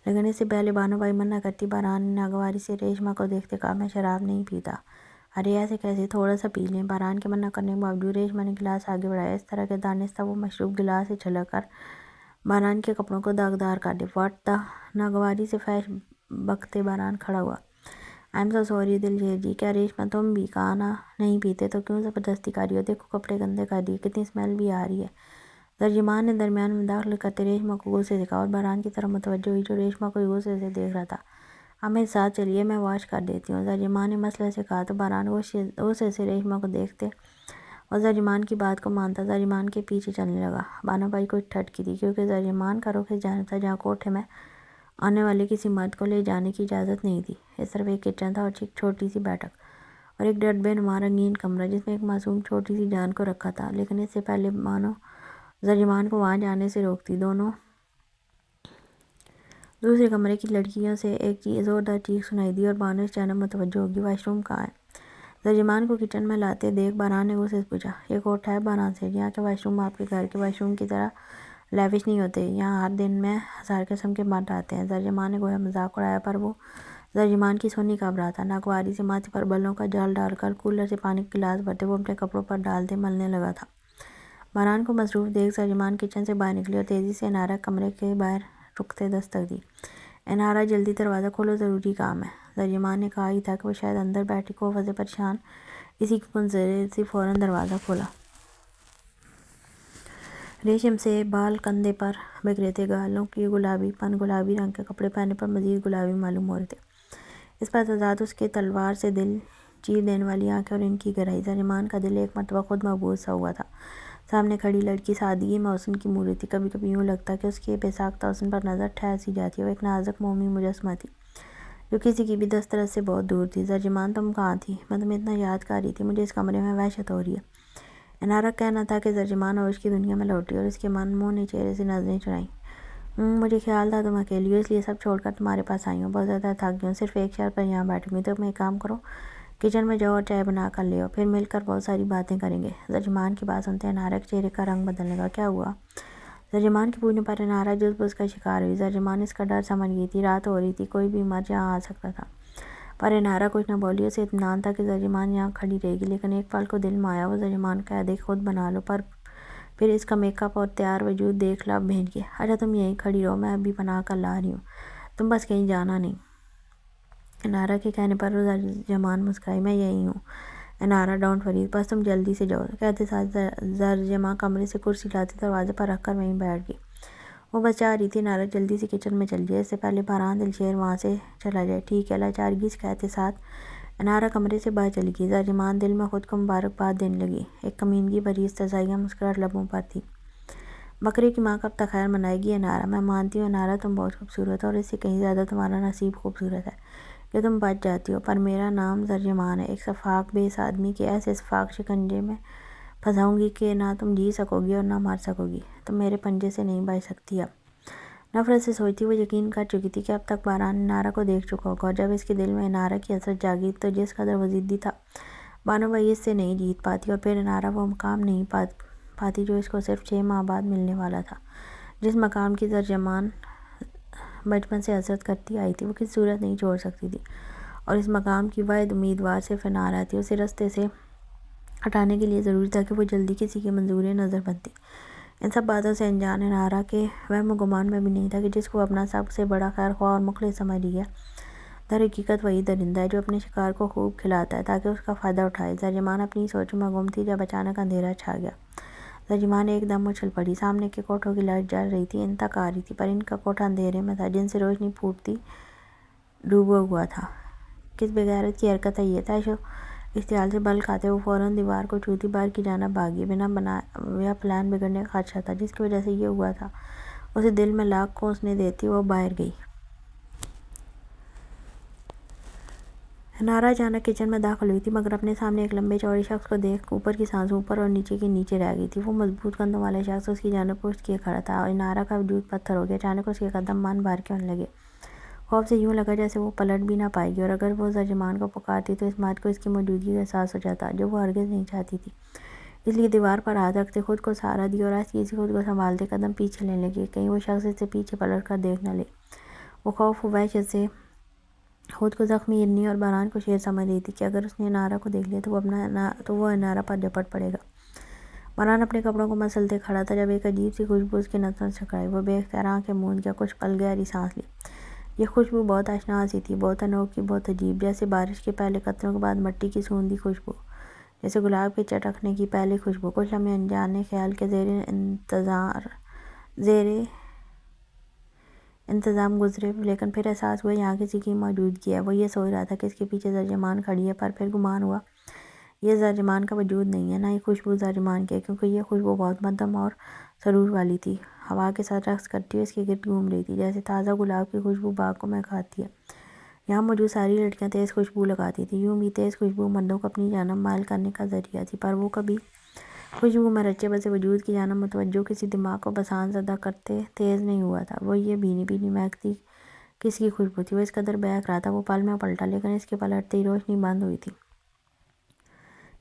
لیکن اس سے پہلے بانو بھائی منع کرتی بہرام نے ناگواری سے ریشما کو دیکھتے کہا، میں شراب نہیں پیتا۔ ارے ایسے کیسے، تھوڑا سا پی لیں۔ بہرام کے منع کرنے کے باوجود ریشما نے گلاس آگے بڑھایا، اس طرح کہ دانستہ وہ مشروب گلاس سے چھلک کر بہرام کے کپڑوں کو داغدار کر دے۔ What the! ناگواری سے فحش بکتے بہرام کھڑا ہوا۔ آئی ایم سو سوری دل شیر جی، کیا ریشما تم بھی؟ کہا نا نہیں پیتے تو کیوں زبردستی کر رہی ہو؟ دیکھو کپڑے گندے کر دیے، کتنی اسمیل بھی آ رہی ہے۔ ترجمان نے درمیان میں مداخلت کرتے ریشما کو غصے سے کہا اور بہرام کی طرف متوجہ ہوئی جو ریشما کو غصے سے دیکھ رہا تھا، اب میرے ساتھ چلیے، میں واش کر دیتی ہوں۔ ترجمان نے مسئلے سے کہا تو بہرام غصے سے ریشما کو دیکھتے اور ترجمان کی بات کو مانتا ترجمان کے پیچھے چلنے لگا۔ بانو بھائی کچھ ٹھٹکی تھی، کیونکہ ترجمان کا رخ اس جانب تھا جہاں کوٹھے میں آنے والے کسی مرد کو لے جانے کی اجازت نہیں تھی۔ اس طرف ایک کچن تھا اور ایک چھوٹی سی بیٹھک اور ایک ڈبے نما رنگین کمرہ جس میں ایک معصوم چھوٹی سی جان کو رکھا تھا، لیکن اس سے پہلے بانو ترجمان کو وہاں جانے سے روکتی۔ دوسرے کمرے کی لڑکیوں سے ایک زوردار چیخ سنائی دی اور بانو اس جانب متوجہ ہوگی۔ واش روم کہاں ہے؟ ترجمان کو کچن میں لاتے دیکھ بہرام نے غصے سے پوچھا۔ یہ کوٹھا ہے بہرام سیٹھ، یہاں کے واش روم آپ کے گھر کے واش روم کی طرح لیوش نہیں ہوتے، یہاں ہر دن میں 1000 قسم کے مرد آتے ہیں۔ ترجمان نے گویا مذاق اڑایا، پر وہ ترجمان کی سنی کا رہا تھا۔ ناگواری سے ماتھے پر بلوں کا جال ڈال کر کولر سے پانی کا گلاس بھرتے وہ اپنے کپڑوں پر ڈالتے ملنے لگا تھا۔ بہرام کو مصروف دیکھ ترجمان کچن سے باہر نکلی اور تیزی سے انارہ کمرے کے باہر رکتے دستک دی۔ انارہ جلدی دروازہ کھولو، ضروری کام ہے۔ ترجمان نے کہا ہی تھا کہ وہ شاید اندر بیٹھی کوفہ سے پریشان اسی کی منتظر فوراً دروازہ کھولا۔ ریشم سے بال کندھے پر بکھرے تھے، گالوں کی گلابی پن گلابی رنگ کے کپڑے پہننے پر مزید گلابی معلوم ہو رہے تھے۔ اس پر تضاد اس کے تلوار سے دل چیر دینے والی آنکھیں اور ان کی گہرائی۔ ترجمان کا دل ایک مرتبہ خود مبہوت سا ہوا تھا۔ سامنے کھڑی لڑکی سادگی میں حسن کی مورت تھی۔ کبھی کبھی یوں لگتا کہ اس کے بے ساختہ حسن پر نظر ٹھہر سی جاتی۔ وہ ایک نازک مومی مجسمہ تھی جو کسی کی بھی دسترس سے بہت دور تھی۔ زرجمان تم کہاں تھی؟ میں تمہیں اتنا یاد کر رہی تھی، مجھے اس کمرے میں وحشت ہو رہی ہے۔ انارہ کا کہنا تھا کہ زرجمان ہوش کی دنیا میں لوٹی اور اس کے منہ نے چہرے سے نظریں چرائیں۔ مجھے خیال تھا تم اکیلی ہو، اس لیے سب چھوڑ کر تمہارے پاس آئی ہوں۔ بہت زیادہ تھک گئی ہوں، صرف ایک شرط پر یہاں بیٹھی ہوں۔ تم ایک کام کرو، کچن میں جاؤ اور چائے بنا کر لے آؤ، پھر مل کر بہت ساری باتیں کریں گے۔ زرجمان کی بات سنتے انارہ کے چہرے کا رنگ بدلنے لگا۔ کیا ہوا؟ زرجمان کے پوچھنے پر انارہ جز بز کا شکار ہوئی۔ زرجمان اس کا ڈر سمجھ گئی تھی، رات ہو رہی تھی، کوئی بھی مرد یہاں آ سکتا تھا۔ پر انارہ کچھ نہ بولی۔ اسے اطمینان تھا کہ زرجمان یہاں کھڑی رہے گی، لیکن ایک پل کو دل میں آیا وہ زرجمان کا دیکھ خود بنا لو، پر پھر اس کا میک اپ اور تیار وجود دیکھ لب بھینچ گیا۔ اچھا تم یہیں کھڑی رہو، میں ابھی بنا کر لا رہی ہوں، تم بس کہیں جانا نہیں۔ انارہ کے کہنے پر زرجمان مسکرائی۔ میں یہیں ہوں انارہ، ڈونٹ وری، بس تم جلدی سے جاؤ۔ کہتے ساتھ زرجمان کمرے سے کرسی لاتی دروازے پر رکھ کر وہیں بیٹھ گئی۔ وہ بس چاہ رہی تھی انارہ جلدی سے کچن میں چل جائے، اس سے پہلے بہرحال دلشیر وہاں سے چلا جائے۔ ٹھیک ہے، لاچارگی سے کہتے ساتھ انارہ کمرے سے باہر چلی گئی۔ زرجمان دل میں خود کو مبارکباد دینے لگی، ایک کمینگی بھری استہزائیہ مسکراہٹ لبوں پر تھی۔ بکرے کی ماں کب تک خیر منائے گی انارہ؟ میں مانتی ہوں انارہ تم بہت خوبصورت ہو اور اس سے کہیں زیادہ تمہارا نصیب خوبصورت ہے کہ تم بچ جاتی ہو، پر میرا نام زرجمان ہے، ایک سفاک بیس آدمی کے ایسے سفاک شکنجے میں پھنساؤں گی کہ نہ تم جی سکو گی اور نہ مر سکو گی، تم میرے پنجے سے نہیں بچ سکتی۔ اب نفرت سے سوچتی وہ یقین کر چکی تھی کہ اب تک باران انارہ کو دیکھ چکا ہوگا، اور جب اس کے دل میں انارہ کی حسرت جاگی تو جس قدر وہ ضدی تھا بانو بھائی اس سے نہیں جیت پاتی، اور پھر انارہ وہ مقام نہیں پاتی جو اس کو صرف 6 ماہ بعد ملنے والا تھا، جس مقام کی زرجمان بچپن سے حسرت کرتی آئی تھی، وہ کسی صورت نہیں چھوڑ سکتی تھی، اور اس مقام کی واحد امیدوار صرف انارہ تھی۔ اسے رستے سے ہٹانے کے لیے ضروری تھا کہ وہ جلدی کسی کے منظور نظر بنتی۔ ان سب باتوں سے انجان انارہ کے وہم و گمان میں بھی نہیں تھا کہ جس کو اپنا سب سے بڑا خیر خواہ اور مخلص سمجھ رہی ہے، در حقیقت وہی درندہ ہے جو اپنے شکار کو خوب کھلاتا ہے تاکہ اس کا فائدہ اٹھائے۔ زرجمان اپنی سوچوں میں گم تھی جب اچانک اندھیرا چھا گیا۔ زرجمان ایک دم اچھل پڑی۔ سامنے کے کوٹھوں کی لائٹ جل رہی تھی، ان تک آ رہی تھی، پر ان کا کوٹھا اندھیرے میں تھا جن سے روشنی پھوٹتی ڈوبا ہوا تھا۔ کس بے غیرت کی حرکت ہے یہ؟ تیش و اختیال سے بل کھاتے وہ فوراً دیوار کو چھوتی باہر کی جانب بھاگی۔ بنا بنایا پلان بگڑنے کا خدشہ تھا، جس کی وجہ سے یہ ہوا تھا، اسے دل میں لاکھ کوسنے دیتی وہ باہر گئی۔ انارہ اچانک کچن میں داخل ہوئی تھی، مگر اپنے سامنے ایک لمبے چوڑے شخص کو دیکھ اوپر کی سانسیں اوپر اور نیچے کی نیچے رہ گئی تھی۔ وہ مضبوط کندھوں والا شخص اس کی جانب پشت کیے کھڑا تھا، اور انارہ کا وجود پتھر ہو گیا۔ اچانک اس کے قدم من بھر کے ہونے لگے، خوف سے یوں لگا جیسے وہ پلٹ بھی نہ پائے گی، اور اگر وہ زرجمان کو پکارتی تو اس مرد کو اس کی موجودگی کا احساس ہو جاتا، جو وہ ہرگز نہیں چاہتی تھی۔ اس لیے دیوار پر ہاتھ رکھتے خود کو سہارا دیا اور آہستگی سے خود کو سنبھالتے قدم پیچھے لینے لگی، کہیں وہ شخص اس سے پیچھے پلٹ کر دیکھ نہ لے۔ وہ خوف و وحشت سے خود کو زخمی ہرنی اور بہران کو شیر سمجھ رہی تھی کہ اگر اس نے انارہ کو دیکھ لیا تو وہ انارہ پر جھپٹ پڑے گا۔ بہران اپنے کپڑوں کو مسلتے کھڑا تھا جب ایک عجیب سی خوشبو اس کے نتنوں سے ٹکرائی۔ وہ بے اختیار آنکھیں موند گیا، کچھ پل گہری سانس لی۔ یہ خوشبو بہت اشنا سی تھی، بہت انوکھی، بہت عجیب، جیسے بارش کے پہلے قطروں کے بعد مٹی کی سوندھی خوشبو، جیسے گلاب کے چٹکنے کی پہلی خوشبو۔ کچھ لمحے انجانے خیال کے زیر انتظام گزرے، لیکن پھر احساس ہوا یہاں کسی کی موجودگی ہے۔ وہ یہ سوچ رہا تھا کہ اس کے پیچھے زرجمان کھڑی ہے، پر پھر گمان ہوا یہ زرجمان کا وجود نہیں ہے، نہ ہی خوشبو زرجمان کی ہے، کیونکہ یہ خوشبو بہت مدھم اور سرور والی تھی، ہوا کے ساتھ رقص کرتی ہوئی اس کے گرد گھوم رہی تھی، جیسے تازہ گلاب کی خوشبو باغ کو مہکاتی ہے۔ یہاں موجود ساری لڑکیاں تیز خوشبو لگاتی تھیں، یوں بھی تیز خوشبو مردوں کو اپنی جانب مائل کرنے کا ذریعہ تھی، پر وہ کبھی خوشبو میں رچے بسے وجود کی جانب متوجہ کسی دماغ کو بسان زدہ کرتے تیز نہیں ہوا تھا۔ وہ یہ بھینی بھینی مہکتی کس کی خوشبو تھی؟ وہ اس قدر بہک رہا تھا وہ پل میں پلٹا، لیکن اس کے پلٹتے ہی روشنی بند ہوئی تھی۔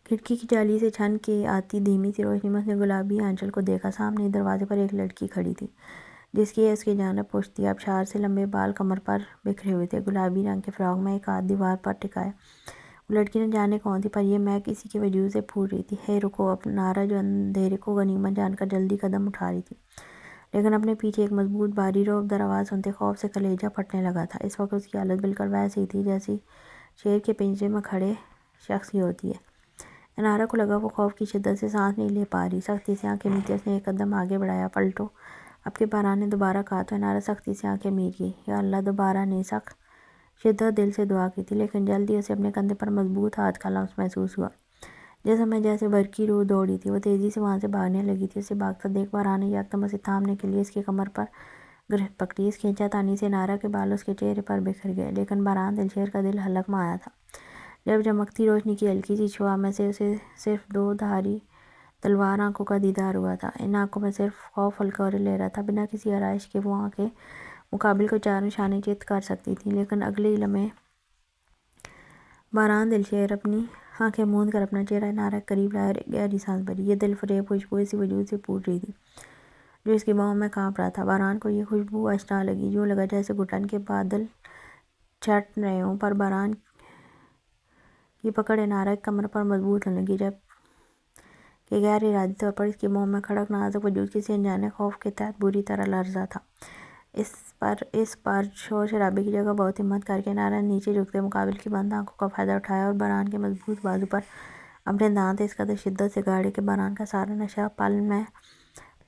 کھڑکی کی جالی سے چھن کے آتی دھیمی سی روشنی میں اس نے گلابی آنچل کو دیکھا۔ سامنے دروازے پر ایک لڑکی کھڑی تھی جس کی اس کی جانب پشت تھی، آبشار سے لمبے بال کمر پر بکھرے ہوئے تھے، گلابی رنگ کے فراق میں، ایک ہاتھ دیوار پر ٹکائے۔ وہ لڑکی نہ جانے کون تھی، پر یہ مہک اسی کے وجود سے پھوٹ رہی تھی۔ ہے رکو! انارہ جو اندھیرے کو غنیمت جان کر جلدی قدم اٹھا رہی تھی، لیکن اپنے پیچھے ایک مضبوط بھاری رعبدار آواز سنتے خوف سے کلیجہ پھٹنے لگا تھا۔ اس وقت اس کی حالت بالکل ویسی ہی تھی جیسی شیر کے پنجرے میں کھڑے شخص کی ہوتی ہے۔ انارہ کو لگا وہ خوف کی شدت سے سانس نہیں لے پا رہی۔ سختی سے آنکھیں میچتے اس نے ایک قدم آگے بڑھایا۔ پلٹو! اب کہ بہران نے دوبارہ کہا تو انارہ سختی سے آنکھیں میچ گئی۔ یا اللہ، دوبارہ نہیں! سخت شدت دل سے دعا کی تھی، لیکن جلد ہی اسے اپنے کندھے پر مضبوط ہاتھ کا لمس محسوس ہوا۔ جیسے میں جیسے برقی روح دوڑی تھی، وہ تیزی سے وہاں سے بھاگنے لگی تھی۔ اسے بھاگتا دیکھ باران نے یکدم اسے تھامنے کے لیے اس کی کمر پر گرفت پکڑی۔ اس کھینچا تانی سے نارا کے بال اس کے چہرے پر بکھر گئے، لیکن باران دلشیر کا دل حلق میں آیا تھا۔ جب چمکتی روشنی کی ہلکی سی شعاع میں سے اسے صرف دو دھاری تلوار آنکھوں کا دیدار ہوا تھا۔ ان آنکھوں میں صرف خوف حلقورے لے رہا تھا، بنا کسی آرائش کے وہ آنکھیں مقابل کو چار نشانے چت کر سکتی تھیں، لیکن اگلے ہی لمحے باران دلشیر اپنی آنکھیں موند کر اپنا چہرہ نارا کے قریب لایا اور ایک گہری سانس بھری۔ یہ دل فریب خوشبو اسی وجود سے پھوٹ رہی تھی جو اس کی باہوں میں کانپ رہا تھا۔ باران کو یہ خوشبو اشنا لگی، یوں لگا جیسے گھٹن کے بادل چھٹ رہے ہوں، پر باران کی پکڑ نارا کی کمر پر مضبوط ہونے لگی، جب کہ غیر ارادی طور پر اس کی باہوں میں کھڑک نازک وجود کسی انجانے خوف کے تحت بری طرح لرزا تھا۔ اس پر شور شرابے کی جگہ بہت ہمت کر کے نارا نے نیچے جھکتے مقابل کی بند آنکھوں کا فائدہ اٹھایا اور باران کے مضبوط بازو پر اپنے دانت اس قدر شدت سے گاڑے کہ باران کا سارا نشہ پل میں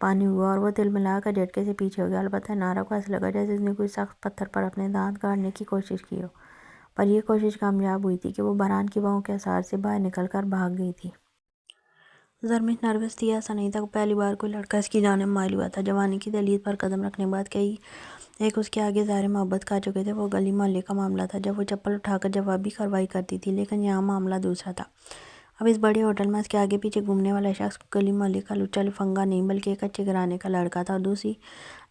پانی ہوا اور وہ تلملا کر جھٹکے سے پیچھے ہو گیا۔ البتہ نارا کو ایسا لگا جیسے اس نے کوئی سخت پتھر پر اپنے دانت گاڑنے کی کوشش کی ہو، پر یہ کوشش کامیاب ہوئی تھی کہ وہ باران کی باہوں کے اثار سے باہر نکل کر بھاگ گئی تھی۔ زرمش نروس تھی، ایسا نہیں تھا کہ پہلی بار کوئی لڑکا اس کی جانب مائل ہوا تھا۔ جوانی کی دہلیز پر قدم رکھنے کے بعد کئی ایک اس کے آگے ظاہر محبت کھا چکے تھے۔ وہ گلی محلے کا معاملہ تھا جب وہ چپل اٹھا کر جوابی کارروائی کرتی تھی، لیکن یہاں معاملہ دوسرا تھا۔ اب اس بڑے ہوٹل میں اس کے آگے پیچھے گھومنے والا شخص گلی محلے کا لچا لفنگا نہیں بلکہ ایک اچھے گھرانے کا لڑکا تھا، اور دوسری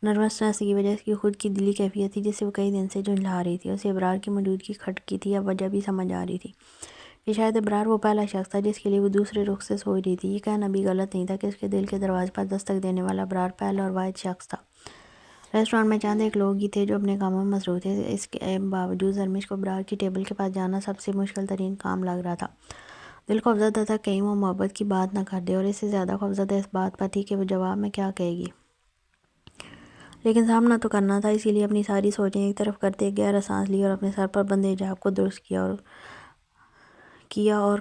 نروسنس کی وجہ اس کی خود کی دلی کیفیت تھی جس سے وہ کئی دن سے جھنجھلا رہی تھی۔ اسے ابرار کی موجودگی کھٹکی تھی، اب وجہ بھی سمجھ آ رہی تھی کہ شاید ابرار وہ پہلا شخص تھا جس کے لیے وہ دوسرے رخ سے سوچ رہی تھی۔ یہ کہنا بھی غلط نہیں تھا کہ اس کے دل کے دروازے پر دستک دینے والا ابرار پہلا اور واحد شخص تھا۔ ریسٹورانٹ میں چند ایک لوگ ہی تھے جو اپنے کاموں میں مصروف تھے، اس کے باوجود زرمش کو ابرار کی ٹیبل کے پاس جانا سب سے مشکل ترین کام لگ رہا تھا۔ دل خوفزدہ تھا کہیں وہ محبت کی بات نہ کر دے، اور اس سے زیادہ خوفزدہ اس بات پر تھی کہ وہ جواب میں کیا کہے گی، لیکن سامنا تو کرنا تھا۔ اسی لیے اپنی ساری سوچیں ایک طرف کرتے ایک گہرا سانس لی اور اپنے سر پر بندھے حجاب کو درست کیا اور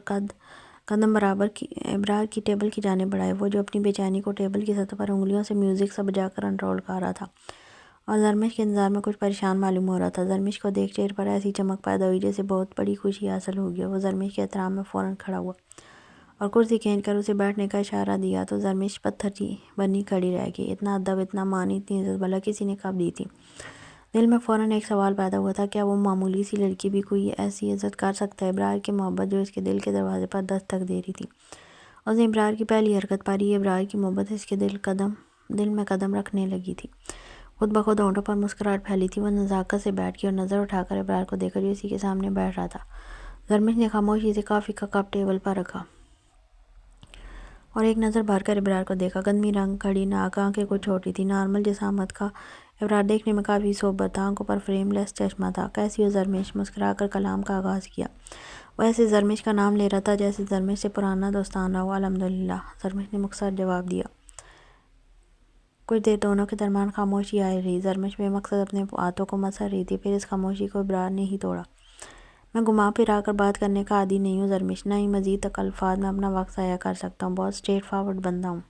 قدم برابر ابرار کی ٹیبل کی جانب بڑھائے، وہ جو اپنی بے چینی کو ٹیبل کی سطح پر انگلیوں سے میوزک سا بجا کر کنٹرول کر رہا تھا اور زرمش کے انتظار میں کچھ پریشان معلوم ہو رہا تھا۔ زرمش کو دیکھ چہرے پر ایسی چمک پیدا ہوئی جیسے بہت بڑی خوشی حاصل ہو گئی۔ وہ زرمش کے احترام میں فوراً کھڑا ہوا اور کرسی کھینچ کر اسے بیٹھنے کا اشارہ دیا تو زرمش پتھر بنی کھڑی رہ گئی۔ اتنا ادب، اتنا مان، اتنی عزت بھلا کسی نے کب دی تھی؟ دل میں فوراً ایک سوال پیدا ہوا تھا، کیا وہ معمولی سی لڑکی بھی کوئی ایسی عزت کر سکتا ہے؟ ابرار کی محبت جو اس کے دل کے دروازے پر دستک دے رہی تھی، اس نے ابرار کی پہلی حرکت پر ہی ابرار کی محبت اس کے دل میں قدم رکھنے لگی تھی۔ خود بخود ہونٹوں پر مسکراہٹ پھیلی تھی۔ وہ نزاکت سے بیٹھ گئی اور نظر اٹھا کر ابرار کو دیکھا جو اسی کے سامنے بیٹھ رہا تھا۔ زرمش نے خاموشی سے کافی کا کپ ٹیبل پر رکھا اور ایک نظر بھر کر ابرار کو دیکھا۔ گندمی رنگ، کھڑی ناک، آنکھیں کچھ چھوٹی تھیں، نارمل جسامت کا ابرار دیکھنے میں کافی سوبر تھا، آنکھوں پر فریم لیس چشمہ تھا۔ کیسی ہو زرمش؟ مسکرا کر کلام کا آغاز کیا۔ وہ ایسے زرمش کا نام لے رہا تھا جیسے زرمش سے پرانا دوستانہ ہو۔ الحمدللہ، زرمش نے مختصر جواب دیا۔ کچھ دیر دونوں کے درمیان خاموشی آئی رہی۔ زرمش بے مقصد اپنے ہاتھوں کو مسل رہی تھی، پھر اس خاموشی کو ابرار نے ہی توڑا۔ میں گھما پھرا کر بات کرنے کا عادی نہیں ہوں زرمش، نہ ہی مزید تکلفات میں اپنا وقت ضائع کر سکتا ہوں۔ بہت اسٹریٹ فارورڈ بندہ ہوں۔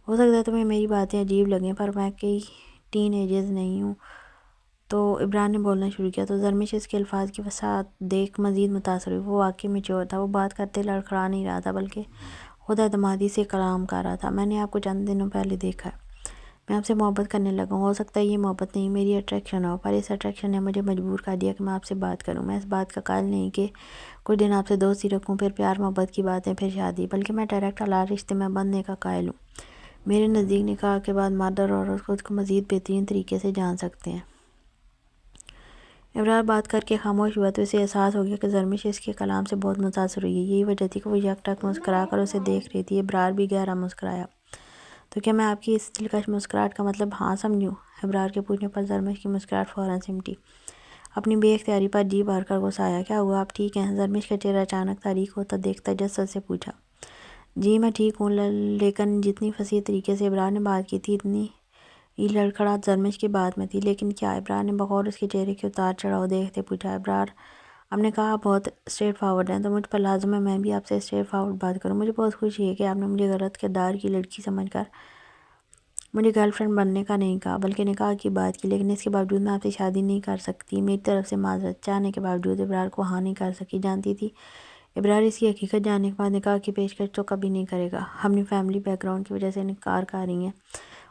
ہو سکتا ہے تمہیں میری باتیں عجیب لگیں، پر میں کوئی ٹین ایجر نہیں ہوں۔ تو ابرار نے بولنا شروع کیا تو زرمش اس کے الفاظ کی وسعت دیکھ مزید متاثر ہوئی۔ وہ واقعی میچور تھا، وہ بات کرتے لڑکھڑا نہیں رہا تھا بلکہ خود اعتمادی سے کلام کر رہا تھا۔ میں نے آپ کو چند دنوں پہلے دیکھا ہے، میں آپ سے محبت کرنے لگا ہوں۔ ہو سکتا ہے یہ محبت نہیں، میری اٹریکشن ہو، پر اس اٹریکشن نے مجھے مجبور کر دیا کہ میں آپ سے بات کروں۔ میں اس بات کا قائل نہیں کہ کچھ دن آپ سے دوستی رکھوں، پھر پیار محبت کی باتیں، پھر شادی، بلکہ میں ڈائریکٹ حلال رشتے میں بندھنے کا قائل ہوں۔ میرے نزدیک نکاح کے بعد مرد اور عورت خود کو مزید بہترین طریقے سے جان سکتے ہیں۔ ابرار بات کر کے خاموش ہوا تو اسے احساس ہو گیا کہ زرمش اس کے کلام سے بہت متاثر ہوئی ہے۔ یہی وجہ تھی کہ وہ یک ٹک مسکرا کر اسے دیکھ رہی تھی۔ ابرار بھی گہرا مسکرایا۔ تو کیا میں آپ کی اس دلکش مسکراہٹ کا مطلب ہاں سمجھوں؟ ابرار کے پوچھنے پر زرمش کی مسکراہٹ فوراً سمٹی۔ اپنی بے اختیاری پر جی بھر کر غصہ آیا۔ کیا ہوا، آپ ٹھیک ہیں؟ زرمش کا چہرہ اچانک تاریک ہوتا دیکھ تجسس سے پوچھا۔ جی میں ٹھیک ہوں، لیکن جتنی فصیح طریقے سے ابرار نے بات کی تھی اتنی ہی لڑکھڑاہٹ زرمش کی بات میں تھی۔ لیکن کیا؟ ابرار نے بغور اس کے چہرے کے اتار چڑھاؤ دیکھتے پوچھا۔ ابرار، آپ نے کہا آپ بہت اسٹریٹ فارورڈ ہیں، تو مجھ پر لازم ہے میں بھی آپ سے اسٹریٹ فارورڈ بات کروں۔ مجھے بہت خوشی ہے کہ آپ نے مجھے غلط کردار کی لڑکی سمجھ کر مجھے گرل فرینڈ بننے کا نہیں کہا بلکہ نکاح کی بات کی، لیکن اس کے باوجود میں آپ سے شادی نہیں کر سکتی۔ میری طرف سے معذرت چاہنے کے باوجود ابرار کو ہاں نہیں کر سکی۔ جانتی تھی ابرار اس کی حقیقت جاننے کے بعد نکاح کی پیشکش تو کبھی نہیں کرے گا، اپنی فیملی بیک گراؤنڈ کی وجہ سے انکار کر رہی ہیں۔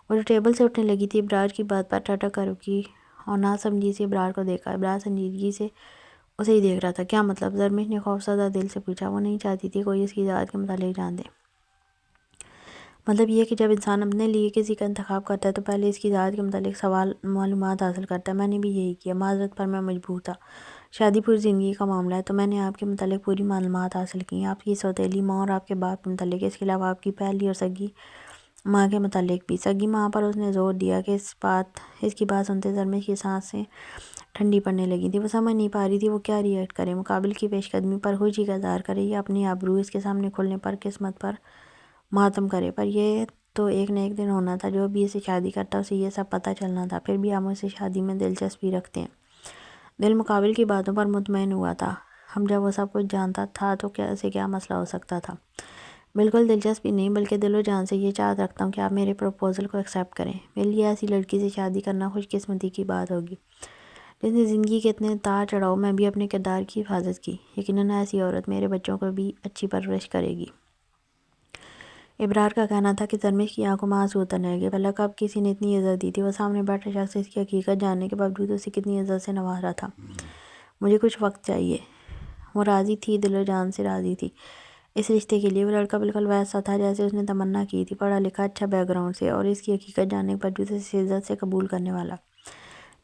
وہ جو ٹیبل سے اٹھنے لگی تھی، ابرار کی بات پر ٹھٹک کر رکی اور نہ سمجھی سے ابرار کو دیکھا۔ ابرار سنجیدگی سے اسے ہی دیکھ رہا تھا۔ کیا مطلب؟ زرمش نے خوفزدہ دل سے پوچھا۔ وہ نہیں چاہتی تھی کوئی اس کی ذات کے متعلق جان دے۔ مطلب یہ کہ جب انسان اپنے لیے کسی کا انتخاب کرتا ہے تو پہلے اس کی ذات کے متعلق معلومات حاصل کرتا ہے۔ میں نے بھی یہی کیا، معذرت پر میں مجبور تھا۔ شادی پوری زندگی کا معاملہ ہے، تو میں نے آپ کے متعلق پوری معلومات حاصل کی، آپ کی سوتیلی ماں اور آپ کے باپ کے متعلق، اس کے علاوہ آپ کی پہلی اور سگی ماں کے متعلق بھی۔ سگی ماں پر اس نے زور دیا کہ اس کی بات سنتے زرمش کی سانسیں ٹھنڈی پڑنے لگی تھی۔ وہ سمجھ نہیں پا رہی تھی وہ کیا ری ایکٹ کرے، مقابل کی پیش قدمی پر خوشی کا اظہار کرے یا اپنی آبرو اس کے سامنے کھلنے پر قسمت پر ماتم کرے۔ پر یہ تو ایک نہ ایک دن ہونا تھا، جو بھی اسے شادی کرتا اسے یہ سب پتہ چلنا تھا۔ پھر بھی ہم اسے شادی میں دلچسپی رکھتے ہیں۔ دل مقابل کی باتوں پر مطمئن ہوا تھا۔ ہم جب وہ سب کچھ جانتا تھا تو اسے کیا مسئلہ ہو سکتا تھا؟ بالکل دلچسپی نہیں، بلکہ دل و جان سے یہ چاہت رکھتا ہوں کہ آپ میرے پروپوزل کو ایکسیپٹ کریں۔ میرے لیے ایسی لڑکی سے شادی کرنا خوش قسمتی کی بات ہوگی، جس نے زندگی کے اتنے اتار چڑھاؤ میں بھی اپنے کردار کی حفاظت کی۔ یقیناً ایسی عورت میرے بچوں کو بھی اچھی پرورش کرے گی۔ ابرار کا کہنا تھا کہ زرمش کی آنکھوں میں آنسو اترنے لگے۔ بھلا کب کسی نے اتنی عزت دی تھی؟ وہ سامنے بیٹھا شخص اس کی حقیقت جاننے کے باوجود اسے کتنی عزت سے نواز رہا تھا۔ مجھے کچھ وقت چاہیے۔ وہ راضی تھی، دل و جان سے راضی تھی اس رشتے کے لیے۔ وہ لڑکا بالکل ویسا تھا جیسے اس نے تمنا کی تھی، پڑھا لکھا، اچھا بیک گراؤنڈ سے، اور اس کی حقیقت جاننے کے باوجود اسے عزت سے قبول کرنے والا۔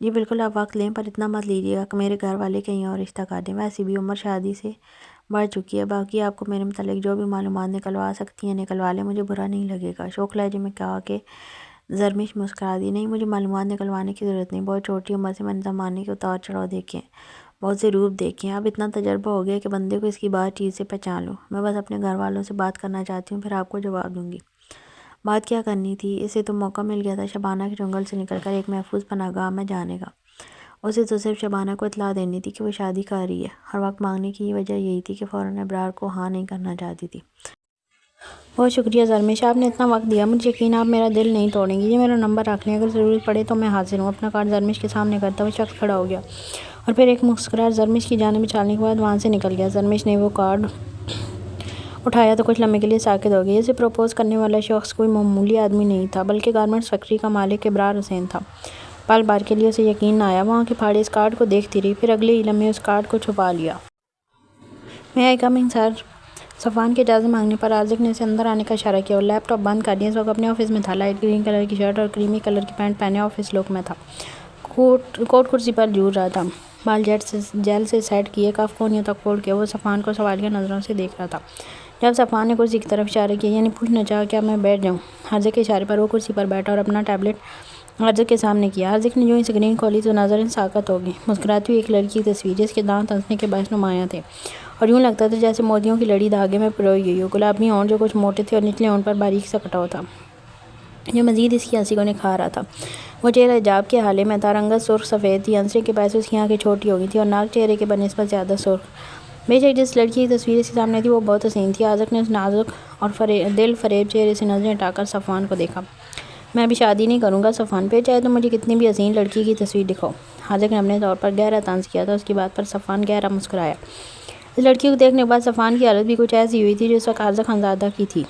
جی بالکل، آپ وقت لیں، پر اتنا مت لیجیے گا کہ میرے گھر والے کہیں اور رشتہ کر دیں۔ ویسے بھی عمر شادی سے بڑھ چکی ہے، باقی آپ کو میرے متعلق جو بھی معلومات نکلوا سکتی ہیں نکلوا لیں، مجھے برا نہیں لگے گا۔ شوخ لہجے میں کہا کہ زرمش مسکرا دی۔ نہیں، مجھے معلومات نکلوانے کی ضرورت نہیں، بہت چھوٹی عمر سے میں نے زمانے کے اتار چڑھاؤ دیکھے ہیں، بہت سے روپ دیکھے ہیں، اب اتنا تجربہ ہو گیا کہ بندے کو اس کی بات چیت سے پہچان لوں۔ میں بس اپنے گھر والوں سے بات کرنا چاہتی ہوں، پھر آپ کو جواب دوں گی۔ بات کیا کرنی تھی؟ اسے تو موقع مل گیا تھا شبانہ کے جنگل سے نکل کر ایک محفوظ پناہ گاہ میں جانے کا۔ اسے تو صرف شبانہ کو اطلاع دینی تھی کہ وہ شادی کر رہی ہے، اور وقت مانگنے کی وجہ یہی تھی کہ فوراً ابرار کو ہاں نہیں کرنا چاہتی تھی۔ بہت شکریہ زرمش، آپ نے اتنا وقت دیا، مجھے یقین آپ میرا دل نہیں توڑیں گی۔ یہ میرا نمبر رکھ لیں، اگر ضرورت پڑے تو میں حاضر ہوں۔ اپنا کارڈ زرمش کے سامنے کرتا وہ شخص کھڑا ہو گیا اور پھر ایک مسکراہٹ زرمش کی جانب اچھالنے کے بعد وہاں سے نکل گیا۔ زرمش نے وہ کارڈ اٹھایا تو کچھ لمحے کے لیے ساکت ہو گئی۔ اسے پروپوز کرنے والا شخص کوئی معمولی آدمی نہیں تھا، بلکہ گارمنٹس فیکٹری کا مالک ابرار حسین تھا۔ پل بھر کے لیے اسے یقین نہ آیا، وہ آنکھیں پھاڑے اس کارڈ کو دیکھتی رہی، پھر اگلے ہی لمحے اس کارڈ کو چھپا لیا۔ میں آئی کمنگ سر؟ صفوان کے اجازت مانگنے پر رازق نے اسے اندر آنے کا اشارہ کیا اور لیپ ٹاپ بند کر دیا۔ اس وقت اپنے آفس میں تھا، لائٹ گرین کلر کی شرٹ اور کریمی کلر کی پینٹ پہنے آفس لک میں تھا، کوٹ کرسی پر جھول رہا تھا، بال جیل سے سیٹ کیے، کف کونیوں تک فولڈ کیا۔ وہ صفوان کو سوالیہ نظروں سے دیکھ رہا تھا۔ جب صفوان نے کرسی کی طرف اشارہ کیا، یعنی پوچھنا چاہا کیا میں بیٹھ جاؤں، حارث کے اشارے پر وہ کرسی پر بیٹھا اور اپنا ٹیبلٹ حارث کے سامنے کیا۔ حارث نے جو ہی اسکرین کھولی تو نظریں ساکت ہو گئی۔ مسکراتی ہوئی ایک لڑکی کی تصویر، جس کے دانت ہنسنے کے باعث نمایاں تھے اور یوں لگتا تھا جیسے موتیوں کی لڑی دھاگے میں پروئی گئی ہو۔ گلابی ہونٹ جو کچھ موٹے تھے اور نچلے ہونٹ پر باریک سا کٹاؤ تھا، جو مزید اس کی ہنسی کو نکھار رہا تھا۔ وہ چہرہ حجاب کے حالے میں تھا، رنگت سرخ سفید تھی، عنصرے کے باعث اس کی آنکھیں چھوٹی ہو گئی تھیں اور ناک چہرے کے بنسبت زیادہ سرخ۔ بے شک جس لڑکی کی تصویر اس کے سامنے تھی وہ بہت حسین تھی۔ حارث نے اس نازک اور دل فریب چہرے سے نظریں ہٹا کر صفوان کو دیکھا۔ میں ابھی شادی نہیں کروں گا صفوان، پھر چاہے تو مجھے کتنی بھی حسین لڑکی کی تصویر دکھاؤ۔ حارث نے اپنے طور پر گہرا طنز کیا تھا۔ اس کی بات پر صفوان گہرا مسکرایا۔ اس لڑکی کو دیکھنے کے بعد صفوان کی حالت بھی کچھ ایسی ہوئی تھی جو اس وقت حارث خانزادہ کی تھی۔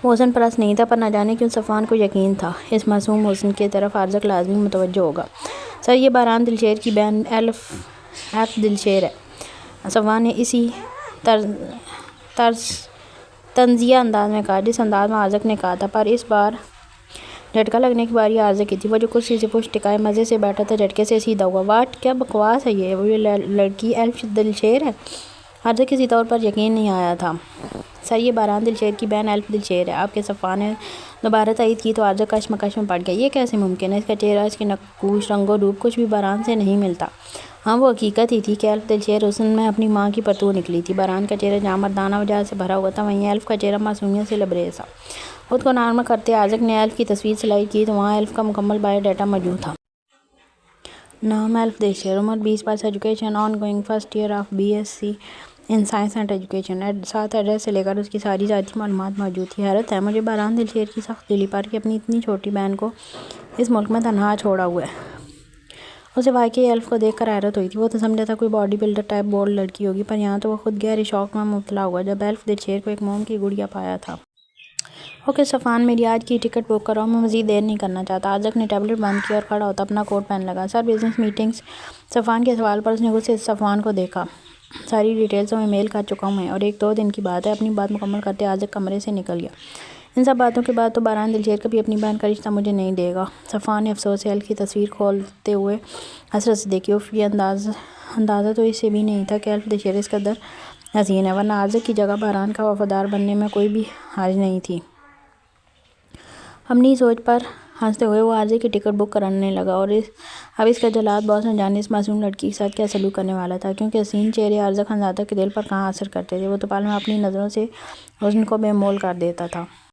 وہ حسن پرست نہیں تھا، پر نہ جانے کیوں صفوان کو یقین تھا اس معصوم حسن کی طرف حارث لازمی متوجہ ہوگا۔ سر، یہ باران دلشیر کی بہن ایف دلشیر ہے، صفوان نے اسی طنزیہ انداز میں کہا جس انداز میں حارث نے کہا تھا، پر اس بار جھٹکا لگنے کی باری حارث کی تھی۔ وہ جو کرسی سے پشت ٹکائے مزے سے بیٹھا تھا جھٹکے سے سیدھا ہوا۔ واٹ، کیا بکواس ہے یہ؟ وہ لڑکی ایف دلشیر ہے؟ حارث کسی طور پر یقین نہیں آیا تھا۔ سر، یہ باران دلشیر کی بہن ایف دلشیر ہے، آپ کے صفوان نے دوبارہ تائید کی تو حارث کشمکش میں پڑ گیا۔ یہ کیسے ممکن ہے؟ اس کا چہرہ، اس کی نقوش، رنگ و روپ کچھ بھی باران سے نہیں ملتا۔ ہاں، وہ حقیقت ہی تھی کہ ایف دلشیر حسن میں اپنی ماں کی پرتو نکلی تھی۔ باران کا چہرہ جہاں مردانہ وجاہت سے بھرا ہوا تھا، وہیں ایف کا چہرہ معصومیت سے لبریز تھا۔ خود کو نارمل کرتے حارث نے ایف کی تصویر سلائی کی تو وہاں ایف کا مکمل بایو ڈیٹا موجود تھا۔ نام ایف دلشیر، عمر 20 برس، education on going first year of BSc in science and education, ساتھ ایڈریس سے لے کر اس کی ساری ذاتی معلومات موجود تھی۔ حیرت ہے مجھے باران دلشیر کی سخت دلی پر کہ اپنی اتنی چھوٹی بہن کو اس ملک میں تنہا چھوڑا ہوا ہے اسے واقعی ایلف کو دیکھ کر حیرت ہوئی تھی۔ وہ تو سمجھا تھا کوئی باڈی بلڈر ٹائپ بولڈ لڑکی ہوگی، پر یہاں تو وہ خود گہرے شوق میں مبتلا ہوا جب ایلف نے شیر کو ایک موم کی گڑیا پایا تھا۔ اوکے صفوان، میری آج کی ٹکٹ بک کرو، میں مزید دیر نہیں کرنا چاہتا۔ عازق نے ٹیبلٹ بند کی اور کھڑا ہوتا اپنا کوٹ پہننے لگا۔ سر، بزنس میٹنگز؟ صفوان کے سوال پر اس نے غصے سے صفوان کو دیکھا۔ ساری ڈیٹیلز میں میل کر چکا ہوں میں، اور 1-2 دن کی بات ہے۔ اپنی بات مکمل کرتے عازق کمرے سے نکل گیا۔ ان سب باتوں کے بعد تو بہرحال دلشیر کبھی اپنی بہن کا رشتہ مجھے نہیں دے گا۔ صفوان نے افسوس سے ایلف کی تصویر کھولتے ہوئے حسرت سے دیکھی۔ اف، یہ اندازہ تو اسے بھی نہیں تھا کہ ایلف دلشیر اس قدر حسین ہے، ورنہ عازق کی جگہ بہران کا وفادار بننے میں کوئی بھی حرج نہیں تھی۔ اپنی سوچ پر ہنستے ہوئے وہ عازق کی ٹکٹ بک کرنے لگا، اور اب اس کا جلاد باس نہ جانے اس معصوم لڑکی کے ساتھ کیا سلوک کرنے والا تھا، کیونکہ حسین چہرے عارضہ خانزادہ کے دل پر کہاں اثر کرتے تھے، وہ تو پل میں اپنی نظروں سے حسن کو بے مول کر دیتا تھا۔